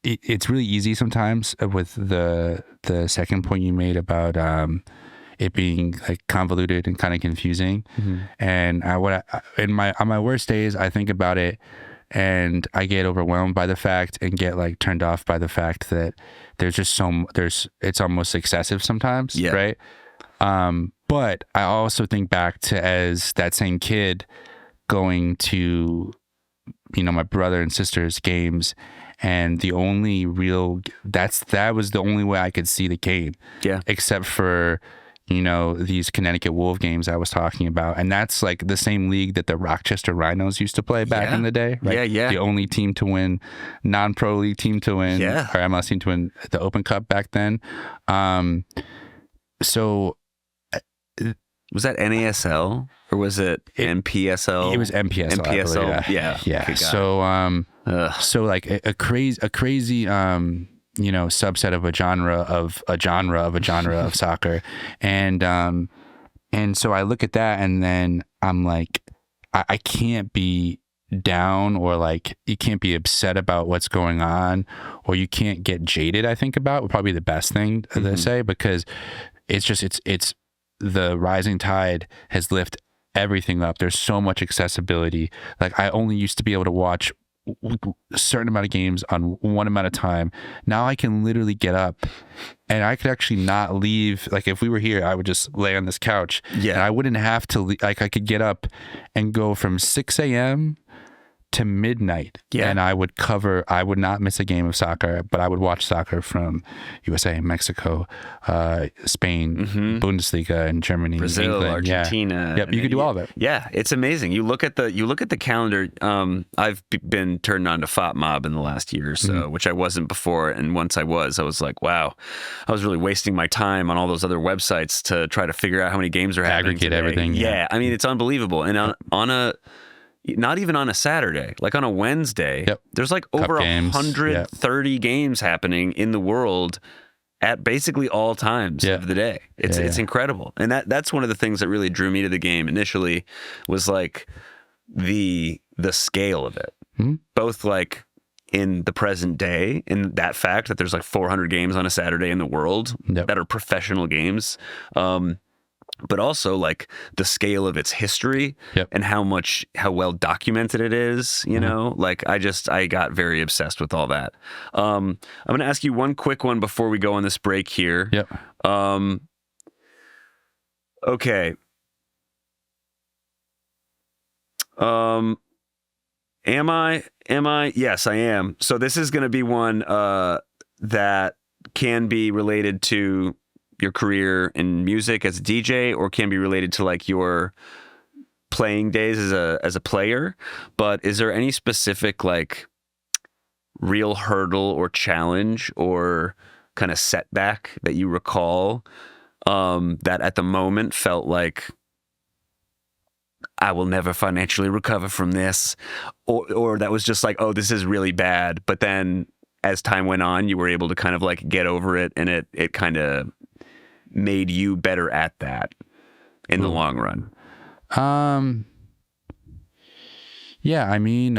it's really easy sometimes with the second point you made about it being like convoluted and kind of confusing, and on my worst days I think about it. And I get overwhelmed by the fact and get like turned off by the fact that there's just it's almost excessive sometimes, right? But I also think back to as that same kid going to, you know, my brother and sister's games, and the only real that was the only way I could see the game, except for, you know, these Connecticut Wolf games I was talking about. And that's like the same league that the Rochester Rhinos used to play back in the day. Right? The only team to win, non-pro league team to win, or MLS team to win the Open Cup back then. So was that NASL or was it NPSL? It was NPSL. NPSL. Yeah. Okay, so like a crazy subset of a genre of a genre of a genre of soccer. And so I look at that and then I'm like, I can't be down, or like you can't be upset about what's going on, or you can't get jaded, I think about would probably be the best thing to say, because it's the rising tide has lifted everything up. There's so much accessibility. Like I only used to be able to watch a certain amount of games on one amount of time. Now I can literally get up and I could actually not leave. Like if we were here, I would just lay on this couch. Yeah. And I wouldn't have to like I could get up and go from 6 a.m. to midnight. Yeah. And I would not miss a game of soccer, but I would watch soccer from USA, Mexico, Spain, Bundesliga, and Germany, Brazil, England. Argentina. Yep, you could do all of it. Yeah, it's amazing. You look at the calendar. I've been turned on to FOTMob in the last year or so, which I wasn't before. And once I was like, wow, I was really wasting my time on all those other websites to try to figure out how many games are happening Aggregate today. everything. Yeah, I mean, it's unbelievable. And not even on a Saturday, like on a Wednesday, there's like over 130 games happening in the world at basically all times of the day. It's incredible. And that's one of the things that really drew me to the game initially, was like the scale of it, both like in the present day, in that fact that there's like 400 games on a Saturday in the world that are professional games. But also like the scale of its history and how well documented it is, like I got very obsessed with all that. I'm going to ask you one quick one before we go on this break here. Okay. Am I? Yes, I am. So this is going to be one, that can be related to your career in music as a DJ, or can be related to like your playing days as a player. But is there any specific like real hurdle or challenge or kind of setback that you recall, that at the moment felt like I will never financially recover from this, or that was just like, oh, this is really bad, but then as time went on you were able to kind of like get over it, and it kind of made you better at that in the long run? Yeah, I mean,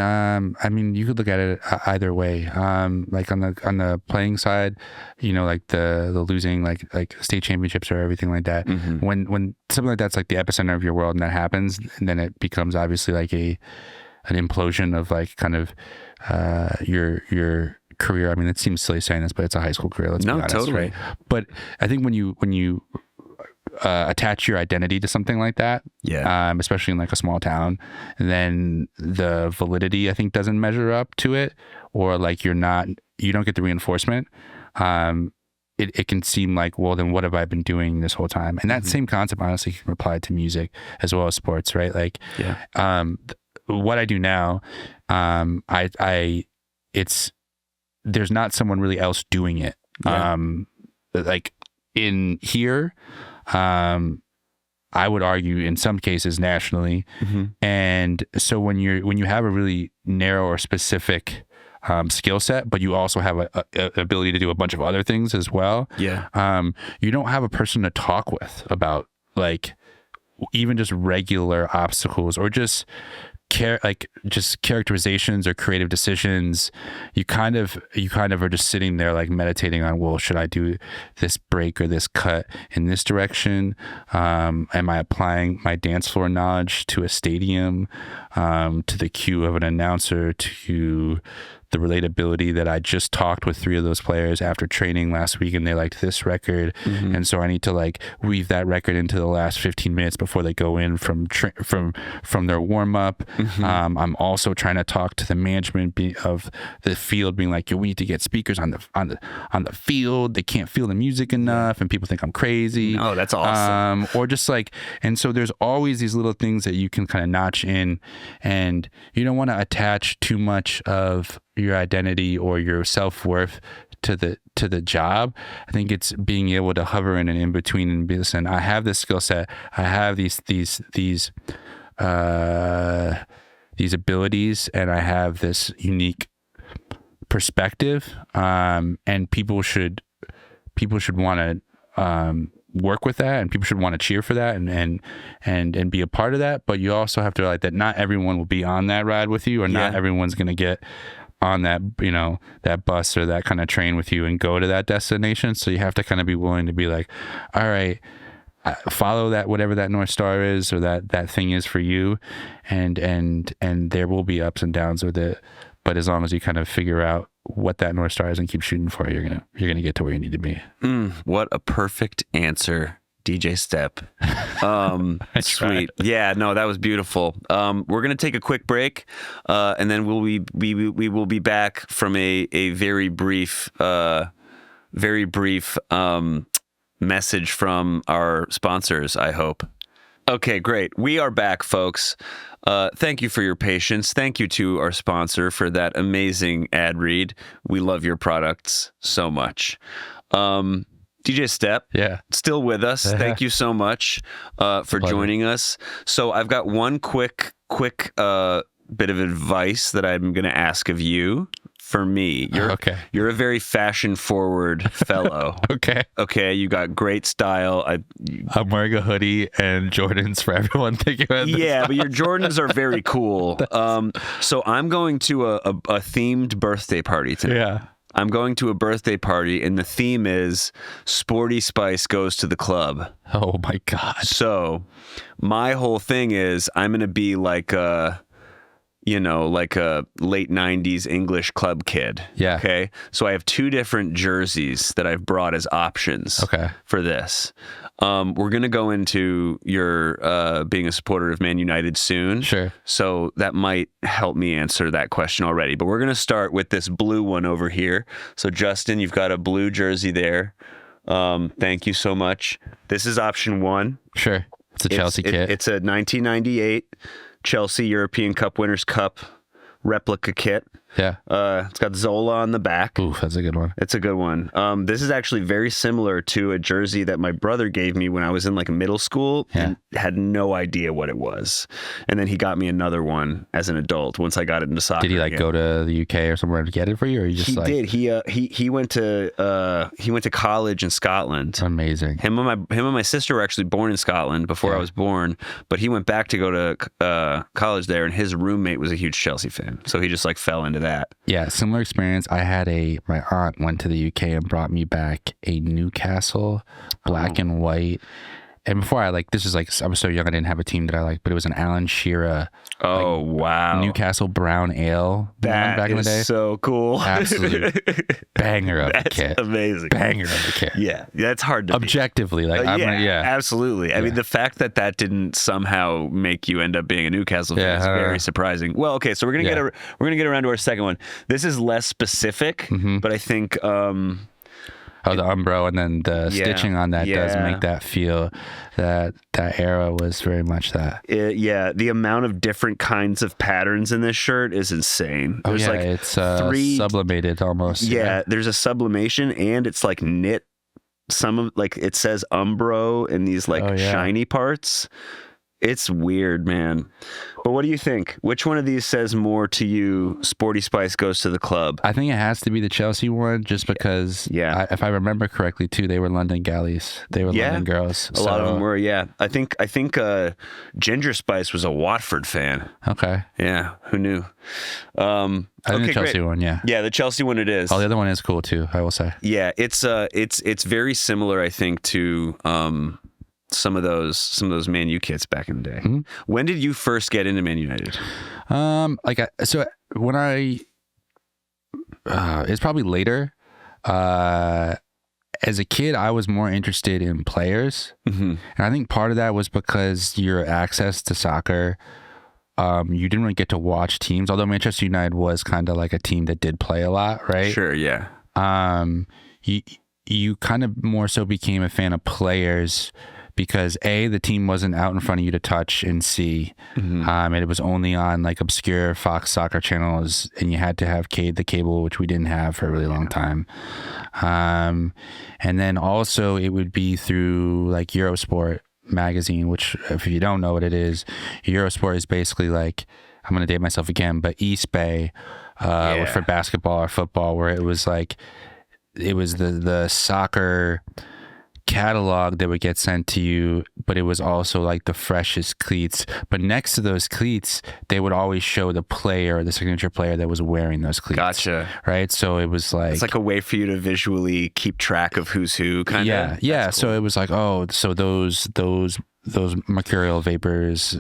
you could look at it either way. Like on the playing side, like the losing, like state championships or everything like that. When something like that's like the epicenter of your world and that happens, and then it becomes obviously like an implosion of like kind of your career. I mean, it seems silly saying this, but it's a high school career. Let's be honest, totally. right? But I think when you attach your identity to something like that, especially in like a small town, then the validity I think doesn't measure up to it, or like you don't get the reinforcement. It can seem like, well, then what have I been doing this whole time? And that same concept honestly can apply to music as well as sports, right? Like, what I do now, there's not someone really else doing it. Like in here, I would argue in some cases nationally. And so when you have a really narrow or specific skill set, but you also have a ability to do a bunch of other things as well. You don't have a person to talk with about like even just regular obstacles or just characterizations or creative decisions. You kind of are just sitting there like meditating on, well, should I do this break or this cut in this direction? Am I applying my dance floor knowledge to a stadium, to the cue of an announcer, to the relatability that I just talked with 3 of those players after training last week and they liked this record. And so I need to like weave that record into the last 15 minutes before they go in from their warm up. I'm also trying to talk to the management of the field, being like, yo, we need to get speakers on the field. They can't feel the music enough and people think I'm crazy. Oh, that's awesome. Or just like, and so there's always these little things that you can kind of notch in, and you don't want to attach too much of your identity or your self-worth to the job. I think it's being able to hover in and in between and be, listen, I have this skill set, I have these abilities, and I have this unique perspective, and people should want to work with that, and people should want to cheer for that and be a part of that. But you also have to realize that not everyone will be on that ride with you, or not everyone's going to get on that, that bus or that kind of train with you and go to that destination. So you have to kind of be willing to be like, all right, follow that, whatever that North Star is, or that thing is for you. And there will be ups and downs with it. But as long as you kind of figure out what that North Star is and keep shooting for it, you're gonna get to where you need to be. What a perfect answer, DJ Step. Sweet. Yeah, no, that was beautiful. We're gonna take a quick break, and then we will be back from a very brief message from our sponsors, I hope. Okay, great. We are back, folks. Thank you for your patience. Thank you to our sponsor for that amazing ad read. We love your products so much. DJ Step, still with us. Thank you so much for joining us. So I've got one quick bit of advice that I'm going to ask of you. For me, you're a very fashion-forward fellow. Okay, you got great style. I'm wearing a hoodie and Jordans for everyone thinking about this. Yeah, but your Jordans are very cool. So I'm going to a themed birthday party tonight. Yeah. I'm going to a birthday party, and the theme is Sporty Spice Goes to the Club. Oh, my God. So my whole thing is I'm going to be like a late 90s English club kid. Yeah. Okay. So I have two different jerseys that I've brought as options for this. We're going to go into your being a supporter of Man United soon. Sure. So that might help me answer that question already. But we're going to start with this blue one over here. So, Justin, you've got a blue jersey there. Thank you so much. This is option one. Sure. It's a Chelsea kit. It's a 1998 Chelsea European Cup Winners' Cup replica kit. Yeah. It's got Zola on the back. Ooh, that's a good one. It's a good one. This is actually very similar to a jersey that my brother gave me when I was in like middle school and had no idea what it was. And then he got me another one as an adult once I got into soccer. Did he go to the UK or somewhere to get it for you, or you just He did. He went to college in Scotland. Amazing. Him and my sister were actually born in Scotland before I was born, but he went back to go to college there, and his roommate was a huge Chelsea fan, so he just fell into that. Yeah, similar experience. I had my aunt went to the UK and brought me back a Newcastle black and white. And before I this is I was so young I didn't have a team that I liked, but it was an Alan Shearer. Oh, wow. Newcastle brown ale back in the day. So cool. Absolute banger of a kit. Amazing. Banger of a kit. Yeah, that's hard to objectively beat. Absolutely. I mean, the fact that didn't somehow make you end up being a Newcastle fan is very surprising. Well, okay, so we're gonna get around to our second one. This is less specific, but I think. The Umbro and then the stitching on that does make that feel that era was very much that. The amount of different kinds of patterns in this shirt is insane. There's it's three sublimated almost. Yeah, there's a sublimation and it's knit. Some of it says Umbro in these shiny parts. It's weird, man. But what do you think? Which one of these says more to you? Sporty Spice Goes to the Club. I think it has to be the Chelsea one, just because. If I remember correctly, too, they were London galleys. They were London girls. A lot of them were. Yeah, I think Ginger Spice was a Watford fan. Okay. Yeah, who knew? I think the Chelsea one. Yeah. Yeah, the Chelsea one. It is. The other one is cool too, I will say. Yeah, it's very similar, I think, to some of those Man U kits back in the day. Mm-hmm. When did you first get into Man United? It's probably later. As a kid, I was more interested in players, and I think part of that was because your access to soccer. You didn't really get to watch teams, although Manchester United was kind of like a team that did play a lot, right? Sure, yeah. You kind of more so became a fan of players because the team wasn't out in front of you to touch and see, and it was only on obscure Fox soccer channels, and you had to have the cable, which we didn't have for a really long time. And then also it would be through Eurosport magazine, which if you don't know what it is, Eurosport is basically I'm going to date myself again, but East Bay for basketball or football, where it was like, it was the soccer catalog that would get sent to you, but it was also like the freshest cleats. But next to those cleats, they would always show the player, the signature player that was wearing those cleats. Gotcha. Right. So it was like, it's like a way for you to visually keep track of who's who, kind of. Yeah. Cool. So it was like, oh, so those mercurial vapors,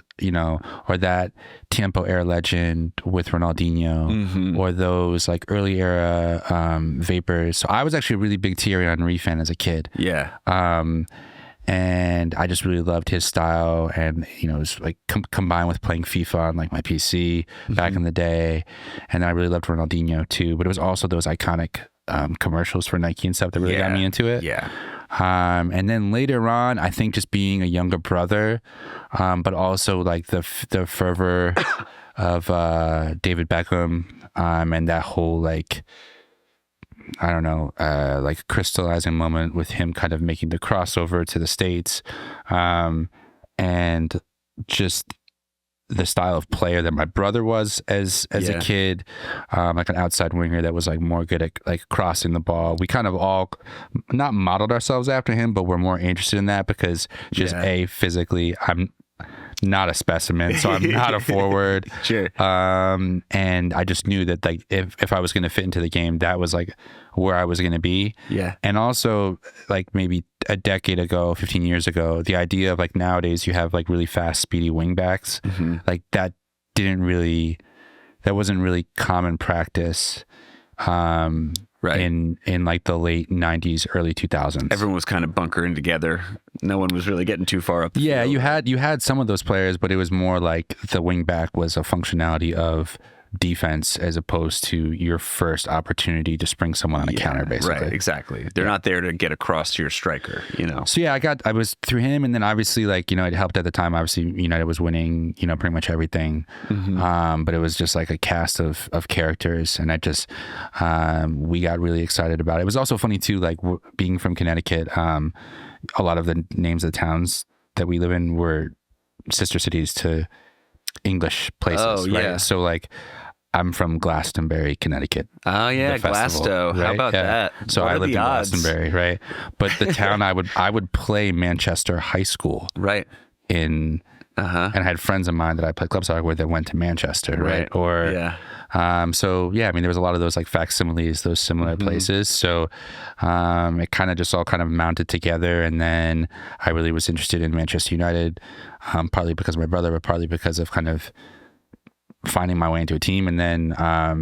or that Tiempo Air Legend with Ronaldinho, or those like early era vapors. So I was actually a really big Thierry Henry fan as a kid. Yeah. And I just really loved his style, and it was like combined with playing FIFA on like my PC back in the day, and then I really loved Ronaldinho too. But it was also those iconic commercials for Nike and stuff that really got me into it. Yeah. And then later on, I think just being a younger brother, but also like the fervor of David Beckham, and that whole like, I don't know, like crystallizing moment with him kind of making the crossover to the States, and just the style of player that my brother was as a kid, like an outside winger that was like more good at like crossing the ball. We kind of all not modeled ourselves after him, but we're more interested in that because just physically, I'm not a specimen, so I'm not a forward. Sure. And I just knew that like if I was going to fit into the game, that was like where I was going to be. Yeah. And also like maybe a decade ago, 15 years ago, the idea of like nowadays you have like really fast, speedy wing backs, like that wasn't really common practice. Right. In like the late 90s, early 2000s. Everyone was kind of bunkering together. No one was really getting too far up the field. you had some of those players, but it was more like the wing back was a functionality of defense as opposed to your first opportunity to spring someone on a counter, basically. Right, exactly. They're not there to get across to your striker, So yeah, I was through him, and then obviously like, it helped at the time. Obviously, United was winning, pretty much everything. But it was just like a cast of characters, and I just, we got really excited about it. It was also funny too, like being from Connecticut, a lot of the names of the towns that we live in were sister cities to English places. Oh, yeah. Right? So like, I'm from Glastonbury, Connecticut. Oh yeah, Glasto. Right? How about that? So I lived in Glastonbury, right? But the town I would play Manchester High School, right? And I had friends of mine that I played club soccer with that went to Manchester, right? So yeah, I mean, there was a lot of those like facsimiles, those similar places. So it kind of just all kind of mounted together, and then I really was interested in Manchester United, partly because of my brother, but partly because of kind of finding my way into a team. And then I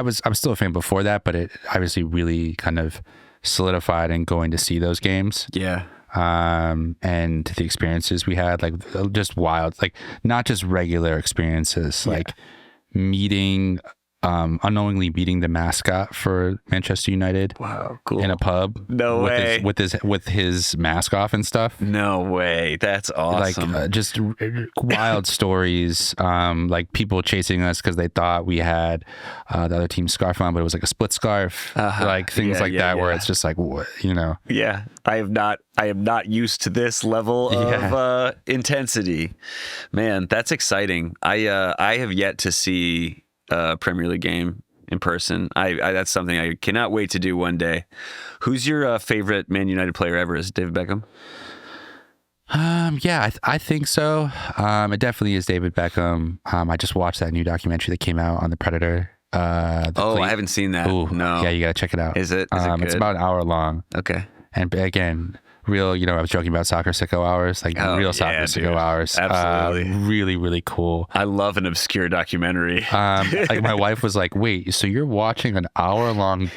was still a fan before that, but it obviously really kind of solidified in going to see those games. Yeah. And the experiences we had, like just wild, like not just regular experiences, like meeting, unknowingly meeting the mascot for Manchester United. Wow, cool. In a pub. No way. With his mask off and stuff. No way. That's awesome. Like just wild stories. Like people chasing us because they thought we had the other team's scarf on, but it was like a split scarf. Like things like that, where it's just like, Yeah, I am not used to this level of intensity. Man, that's exciting. I have yet to see Premier League game in person. That's something I cannot wait to do one day. Who's your favorite Man United player ever? Is it David Beckham? I think so. It definitely is David Beckham. I just watched that new documentary that came out on the Predator. I haven't seen that. Ooh, no. Yeah, you gotta check it out. Is it good? It's about an hour long. Okay. And again, real, I was joking about soccer sicko hours, like real soccer sicko hours. Absolutely. Really, really cool. I love an obscure documentary. Like my wife was like, wait, so you're watching an hour-long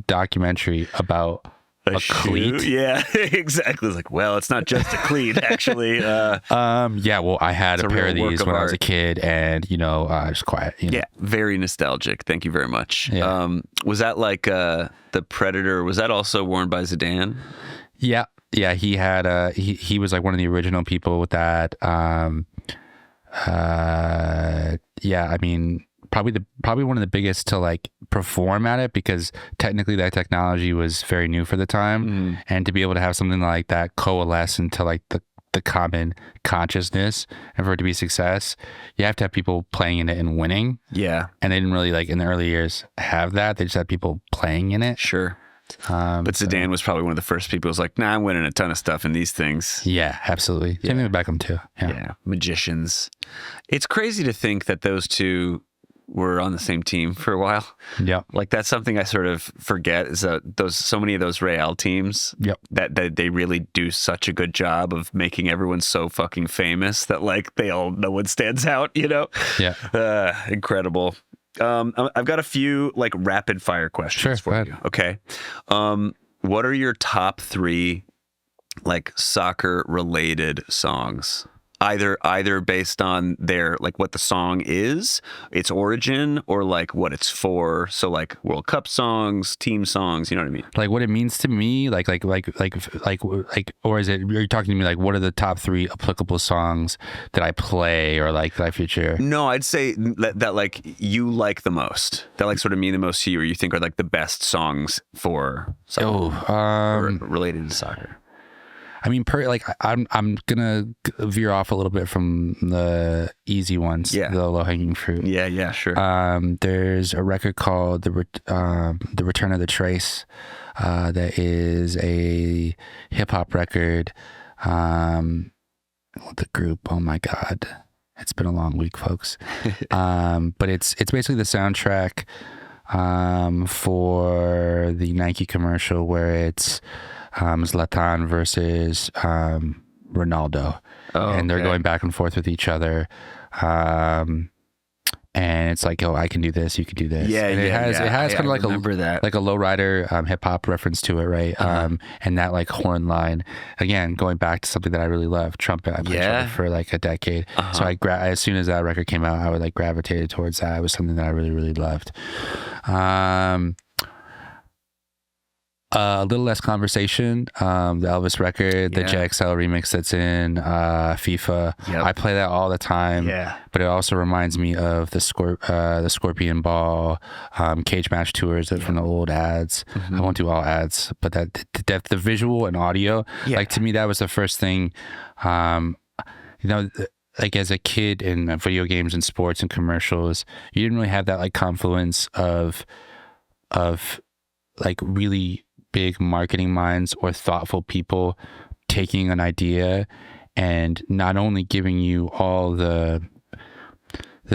documentary about a cleat? Yeah, exactly. It's like, well, it's not just a cleat, actually. Well, I had a pair of these when I was a kid, and just quiet. Yeah, very nostalgic. Thank you very much. Yeah. Was that like the Predator? Was that also worn by Zidane? Yeah. Yeah, he had he was like one of the original people with that. I mean, probably one of the biggest to like perform at it, because technically that technology was very new for the time, and to be able to have something like that coalesce into like the the common consciousness, and for it to be success, you have to have people playing in it and winning. Yeah. And they didn't really, like, in the early years have that. They just had people playing in it. Sure. But Zidane was probably one of the first people who was like, nah, I'm winning a ton of stuff in these things. Yeah, absolutely. Same thing with Beckham too. Yeah. Magicians. It's crazy to think that those two were on the same team for a while. Yep. Like, that's something I sort of forget, is that so many of those Real teams, Yep. that they really do such a good job of making everyone so fucking famous that, like, no one stands out, you know? Yeah. Incredible. I've got a few, like, rapid fire questions for you. Okay. What are your top 3, like, soccer related songs? Either based on their, like, what the song is, its origin, or like what it's for. So, like, World Cup songs, team songs, you know what I mean? Like what it means to me, like, or is it, are you talking to me like what are the top 3 applicable songs that I play or like that I feature? No, I'd say that like you like the most, that like sort of mean the most to you, or you think are like the best songs for soccer, or related to soccer. I mean, I'm gonna veer off a little bit from the easy ones, the low hanging fruit. Yeah, sure. There's a record called the Return of the Trace, that is a hip hop record. The group, oh my god, it's been a long week, folks. But it's basically the soundtrack for the Nike commercial where it's Zlatan versus Ronaldo, and they're going back and forth with each other, and it's like, oh, I can do this, you can do this. And it has kind of like a lowrider hip hop reference to it, right? And that like horn line, again, going back to something that I really love, trumpet. I played trumpet for like a decade, so as soon as that record came out, I would like gravitated towards that. It was something that I really, really loved. A little less conversation. The Elvis record, the JXL remix that's in FIFA. I play that all the time. But it also reminds me of the Scorpion Ball cage match tours from the old ads. I won't do all ads, but the visual and audio, like to me, that was the first thing. Like as a kid in video games and sports and commercials, you didn't really have that like confluence of like really big marketing minds or thoughtful people taking an idea and not only giving you all the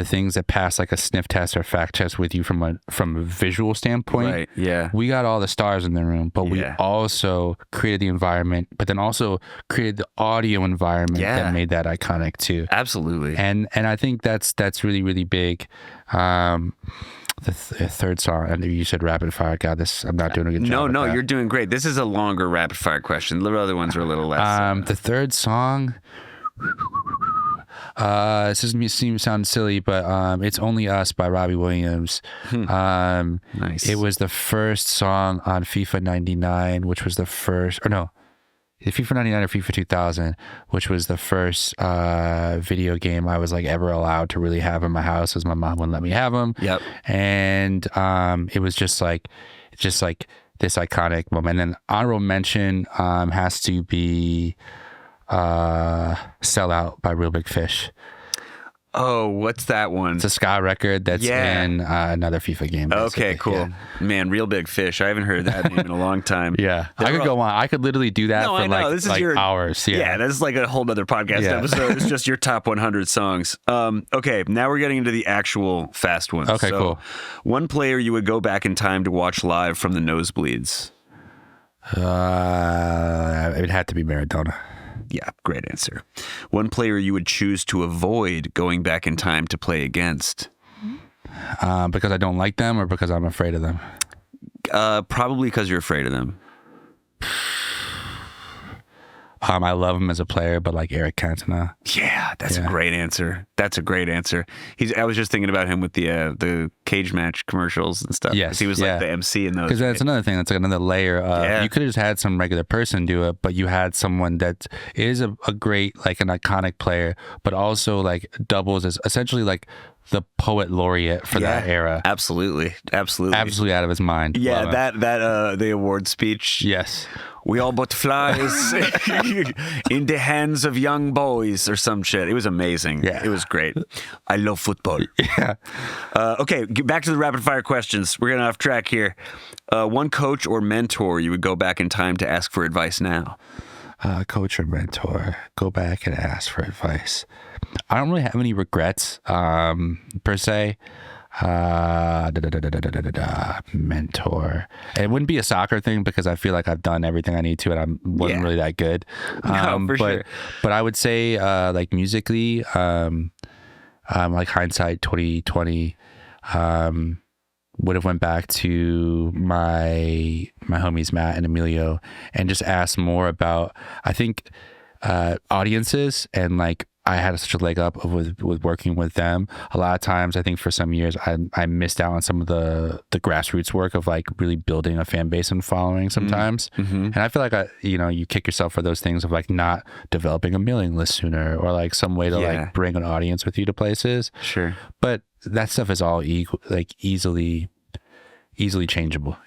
things that pass like a sniff test or fact test with you from a visual standpoint. Right. Yeah. We got all the stars in the room, but we also created the environment, but then also created the audio environment that made that iconic too. Absolutely. And I think that's really, really big. The third song, and you said rapid fire. God, I'm not doing a good job. No, you're doing great. This is a longer rapid fire question. The other ones are a little less. The third song, this doesn't sound silly, but it's Only Us by Robbie Williams. Nice. It was the first song on FIFA 99, which was the first, or no, FIFA 99 or FIFA 2000, which was the first video game I was like ever allowed to really have in my house, because my mom wouldn't let me have them. Yep. And it was just like this iconic moment. And then honorable mention has to be Sellout by Real Big Fish. Oh, what's that one? It's a ska record that's in another FIFA game. Basically. Okay, cool. Yeah. Man, Real Big Fish. I haven't heard that name in a long time. I could go on. I could literally do that for like hours. Yeah, that's like a whole other podcast episode. It's just your top 100 songs. Okay, now we're getting into the actual fast ones. Okay, cool. One player you would go back in time to watch live from the nosebleeds? It had to be Maradona. Yeah, great answer. One player you would choose to avoid going back in time to play against? Because I don't like them, or because I'm afraid of them? Probably because you're afraid of them. I love him as a player, but like Eric Cantona. Yeah, that's a great answer. That's a great answer. I was just thinking about him with the cage match commercials and stuff. Yes, he was like the MC in those. Because that's another thing. That's like another layer of, you could have just had some regular person do it, but you had someone that is a great, like an iconic player, but also like doubles as essentially like the poet laureate for that era. Absolutely out of his mind. Yeah, that the award speech. Yes. We all bought flies in the hands of young boys or some shit. It was amazing. Yeah. It was great. I love football. Yeah. Okay, get back to the rapid fire questions. We're getting off track here. One coach or mentor you would go back in time to ask for advice now? Coach or mentor, go back and ask for advice. I don't really have any regrets per se. Mentor. It wouldn't be a soccer thing because I feel like I've done everything I need to and I wasn't really that good. Sure. But I would say like musically, like hindsight 2020, would have went back to my homies Matt and Emilio and just asked more about, I think, audiences, and like I had such a leg up with working with them. A lot of times, I think for some years, I missed out on some of the grassroots work of like really building a fan base and following sometimes. Mm-hmm. And I feel like you kick yourself for those things of like not developing a mailing list sooner, or like some way to like bring an audience with you to places. Sure. But that stuff is all easily changeable,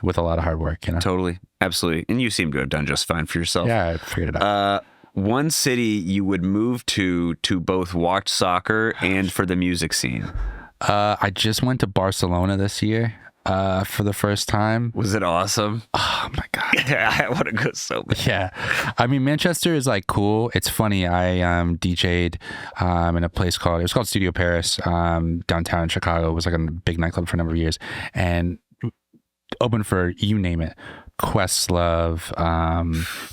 with a lot of hard work, Totally. Absolutely. And you seem to have done just fine for yourself. Yeah, I figured it out. One city you would move to both watch soccer and for the music scene? I just went to Barcelona this year for the first time. Was it awesome? Oh my God. I want to go so bad. Yeah. I mean, Manchester is like cool. It's funny. I DJ'd in a place called Studio Paris downtown in Chicago. It was like a big nightclub for a number of years and open for you name it. Questlove,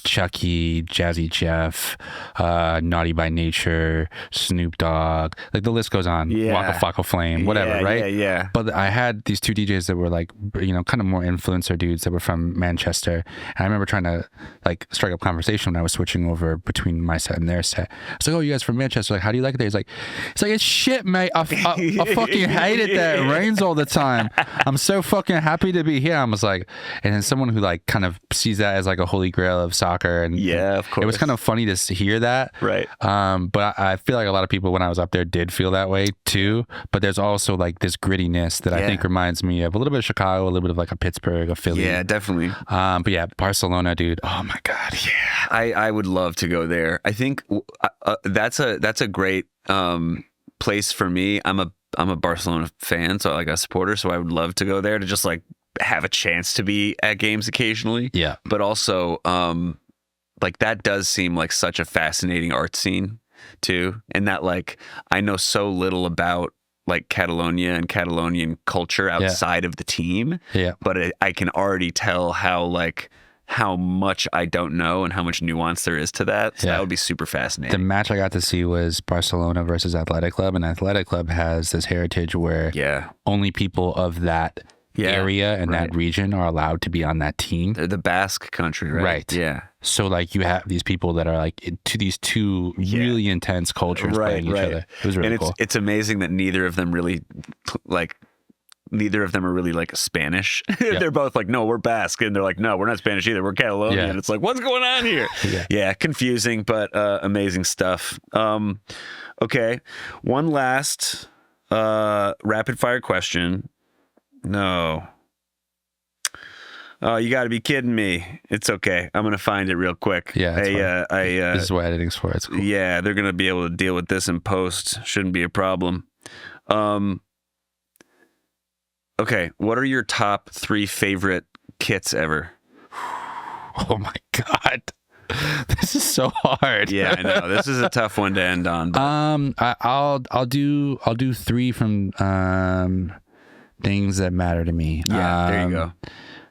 Chucky, Jazzy Jeff, Naughty by Nature, Snoop Dogg, like the list goes on. Waka Flocka Flame, whatever, right? Yeah. But I had these two DJs that were like, kind of more influencer dudes that were from Manchester. And I remember trying to like strike up conversation when I was switching over between my set and their set. I was like, "Oh, you guys from Manchester? Like, how do you like it there?" He's like, "It's shit, mate. I fucking hate it there. It rains all the time. I'm so fucking happy to be here." I was like, and then someone who like kind of sees that as like a holy grail of soccer, and of course, it was kind of funny to hear that, right? But I feel like a lot of people when I was up there did feel that way too. But there's also like this grittiness that I think reminds me of a little bit of Chicago, a little bit of like a Pittsburgh, a Philly. Yeah, definitely. But yeah, Barcelona, dude. Oh my God, yeah. I would love to go there. I think that's a great place for me. I'm a Barcelona fan, so like a supporter. So I would love to go there to just like have a chance to be at games occasionally. Yeah. But also, like that does seem like such a fascinating art scene too. And that like, I know so little about like Catalonia and Catalonian culture outside of the team. Yeah. But I can already tell how much I don't know and how much nuance there is to that. So that would be super fascinating. The match I got to see was Barcelona versus Athletic Club, and Athletic Club has this heritage where only people of that area and that region are allowed to be on that team. They're the Basque country, right? Right. Yeah. So like you have these people that are like to these two really intense cultures playing each other. It was really cool. It's amazing that neither of them are really like Spanish. They're both like, no, we're Basque, and they're like, no, we're not Spanish either. We're Catalonian. And it's like, what's going on here? Yeah, confusing, but amazing stuff. Okay, one last rapid fire question. No. Oh, you got to be kidding me. It's okay. I'm going to find it real quick. Yeah. This is what editing's for. It's cool. Yeah, they're going to be able to deal with this in post. Shouldn't be a problem. Okay, what are your top 3 favorite kits ever? Oh my God. This is so hard. Yeah, I know. This is a tough one to end on. But. I'll do 3 from things that matter to me. Yeah, there you go.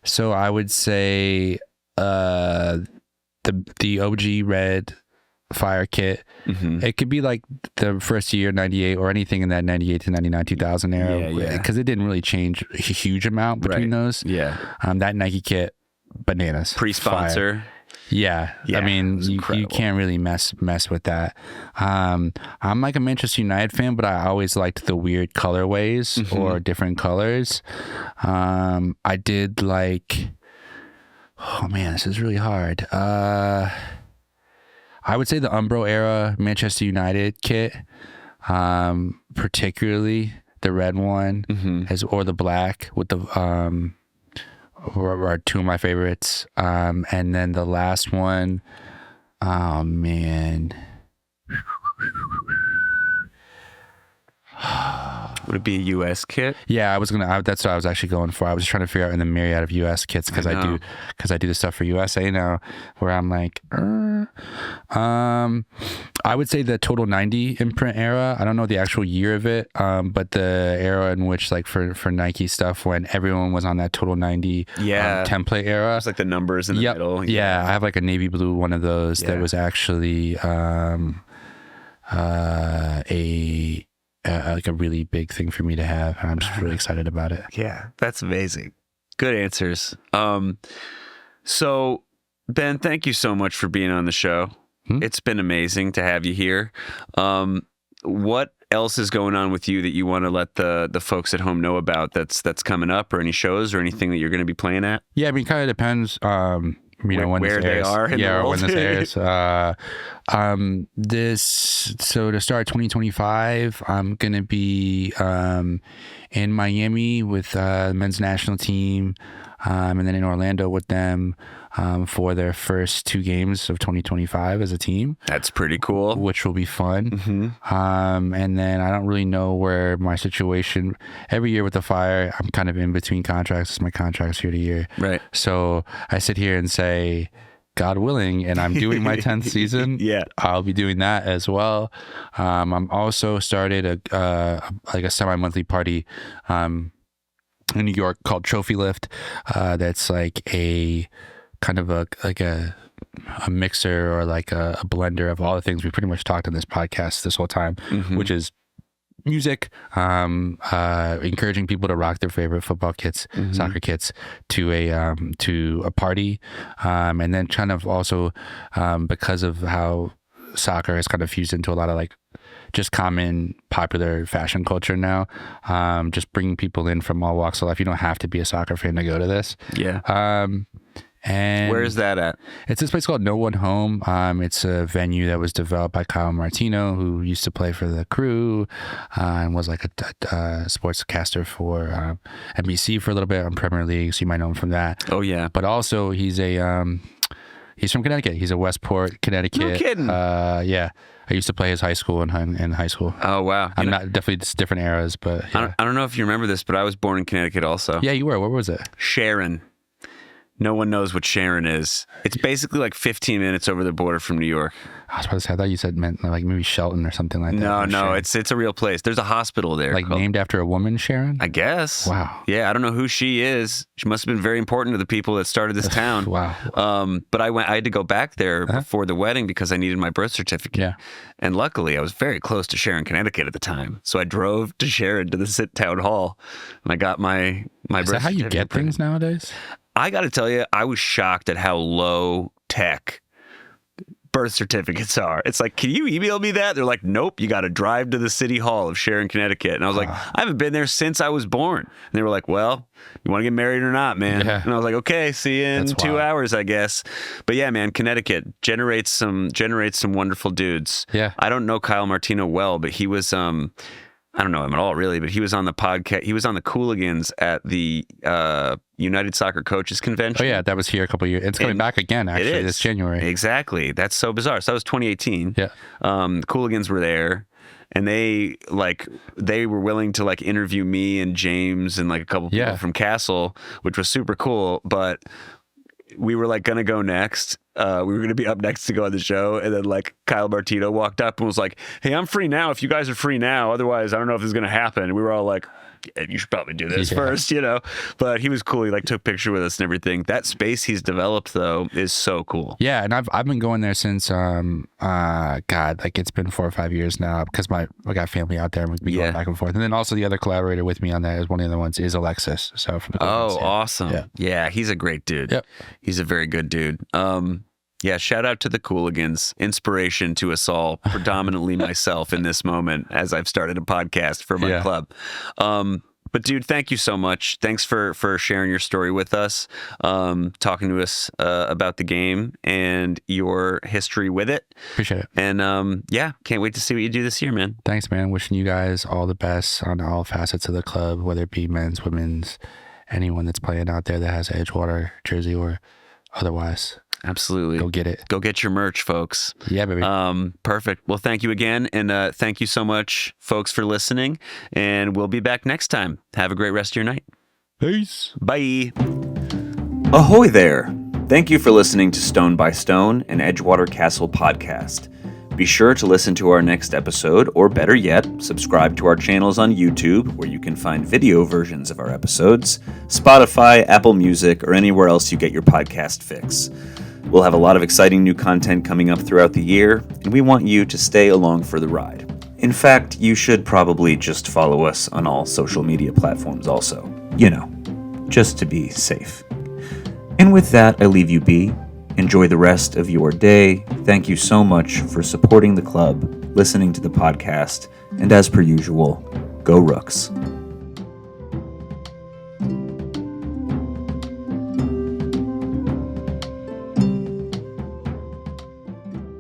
So I would say the OG red fire kit. Mm-hmm. It could be like the first year 98 or anything in that 98 to 99 2000 era, because it didn't really change a huge amount between those. That Nike kit, bananas, pre-sponsor. Fire. Yeah, I mean, you can't really mess with that. I'm like a Manchester United fan, but I always liked the weird colorways or different colors. I did like, oh man, this is really hard. I would say the Umbro era Manchester United kit, particularly the red one, or the black with the were two of my favorites. And then the last one, oh man. Would it be a U.S. kit? Yeah, that's what I was actually going for. I was trying to figure out in the myriad of U.S. kits because I do the stuff for USA now, where I'm like, I would say the Total 90 imprint era. I don't know the actual year of it, but the era in which, like, for Nike stuff, when everyone was on that Total 90 template era. It's like the numbers in the middle. Yeah, I have like a navy blue one of those that was actually like a really big thing for me to have, and I'm just really excited about it. Yeah, that's amazing. Good answers. So Ben, thank you so much for being on the show. It's been amazing to have you here. What else is going on with you that you want to let the folks at home know about that's coming up, or any shows or anything that you're going to be playing at? Yeah, I mean, kind of depends. When where this they airs. are in the world. When this airs. So to start 2025, I'm gonna be in Miami with the men's national team, and then in Orlando with them for their first 2 games of 2025 as a team. That's pretty cool. Which will be fun. And then I don't really know where my situation. Every year with the Fire, I'm kind of in between contracts. My contract's year to year. Right. So I sit here and say, God willing, and I'm doing my 10th season. Yeah, I'll be doing that as well. I'm also started a semi-monthly party in New York called Trophy Lift. That's like a kind of a mixer or like a blender of all the things we pretty much talked on this podcast this whole time, which is music, encouraging people to rock their favorite football kits, soccer kits to a party, and then kind of also because of how soccer is kind of fused into a lot of like just common popular fashion culture now, just bringing people in from all walks of life. You don't have to be a soccer fan to go to this. And where is that at? It's this place called No One Home. It's a venue that was developed by Kyle Martino, who used to play for the Crew and was like a sportscaster for NBC for a little bit on Premier League. So you might know him from that. Oh yeah. But also he's from Connecticut. He's a Westport, Connecticut. No kidding. Yeah. I used to play his high school in high school. Oh wow. I'm not definitely just different eras, but yeah. I don't know if you remember this, but I was born in Connecticut also. Yeah, you were. Where was it? Sharon. No one knows what Sharon is. It's basically like 15 minutes over the border from New York. I was about to say, I thought you said meant like maybe Shelton or something like that. No, Sharon. it's a real place. There's a hospital there. Like named after a woman, Sharon? I guess. Wow. Yeah, I don't know who she is. She must have been very important to the people that started this town. Wow. But I had to go back there before the wedding because I needed my birth certificate. Yeah. And luckily, I was very close to Sharon, Connecticut at the time. So I drove to Sharon to the town hall, and I got my birth certificate. Is that how you get things nowadays? I got to tell you, I was shocked at how low tech birth certificates are. It's like, can you email me that? They're like, nope, you got to drive to the city hall of Sharon, Connecticut. And I was like, I haven't been there since I was born. And they were like, well, you want to get married or not, man? Yeah. And I was like, okay, see you in 2 hours, I guess. But yeah, man, Connecticut generates some wonderful dudes. Yeah. I don't know Kyle Martino well, but he was, I don't know him at all, really, but he was on the podcast. He was on the Cooligans at the United Soccer Coaches Convention. Oh, yeah, that was here a couple of years. It's coming back again, actually, this January. Exactly. That's so bizarre. So that was 2018. Yeah. The Cooligans were there, and they were willing to like interview me and James and like a couple people from Castle, which was super cool. But we were like going to go next. We were going to be up next to go on the show. And then like Kyle Martino walked up and was like, hey, I'm free now. If you guys are free now, otherwise I don't know if this is going to happen. And we were all like, yeah, you should probably do this first, you know, but he was cool. He like took a picture with us and everything. That space he's developed though is so cool. Yeah. And I've been going there since, God, like it's been 4 or 5 years now because I got family out there and we go back and forth. And then also the other collaborator with me on that is one of the other ones is Alexis. So from the awesome. Yeah. He's a great dude. Yep. He's a very good dude. Yeah, shout out to the Cooligans. Inspiration to us all, predominantly myself in this moment as I've started a podcast for my club. But dude, thank you so much. Thanks for sharing your story with us, talking to us about the game and your history with it. Appreciate it. And yeah, can't wait to see what you do this year, man. Thanks, man. Wishing you guys all the best on all facets of the club, whether it be men's, women's, anyone that's playing out there that has an Edgewater jersey or otherwise. Absolutely. Go get it. Go get your merch, folks. Yeah, baby. Perfect. Well, thank you again. And thank you so much, folks, for listening. And we'll be back next time. Have a great rest of your night. Peace. Bye. Ahoy there. Thank you for listening to Stone by Stone, an Edgewater Castle podcast. Be sure to listen to our next episode, or better yet, subscribe to our channels on YouTube, where you can find video versions of our episodes, Spotify, Apple Music, or anywhere else you get your podcast fix. We'll have a lot of exciting new content coming up throughout the year, and we want you to stay along for the ride. In fact, you should probably just follow us on all social media platforms also. You know, just to be safe. And with that, I leave you be. Enjoy the rest of your day. Thank you so much for supporting the club, listening to the podcast, and as per usual, go Rooks.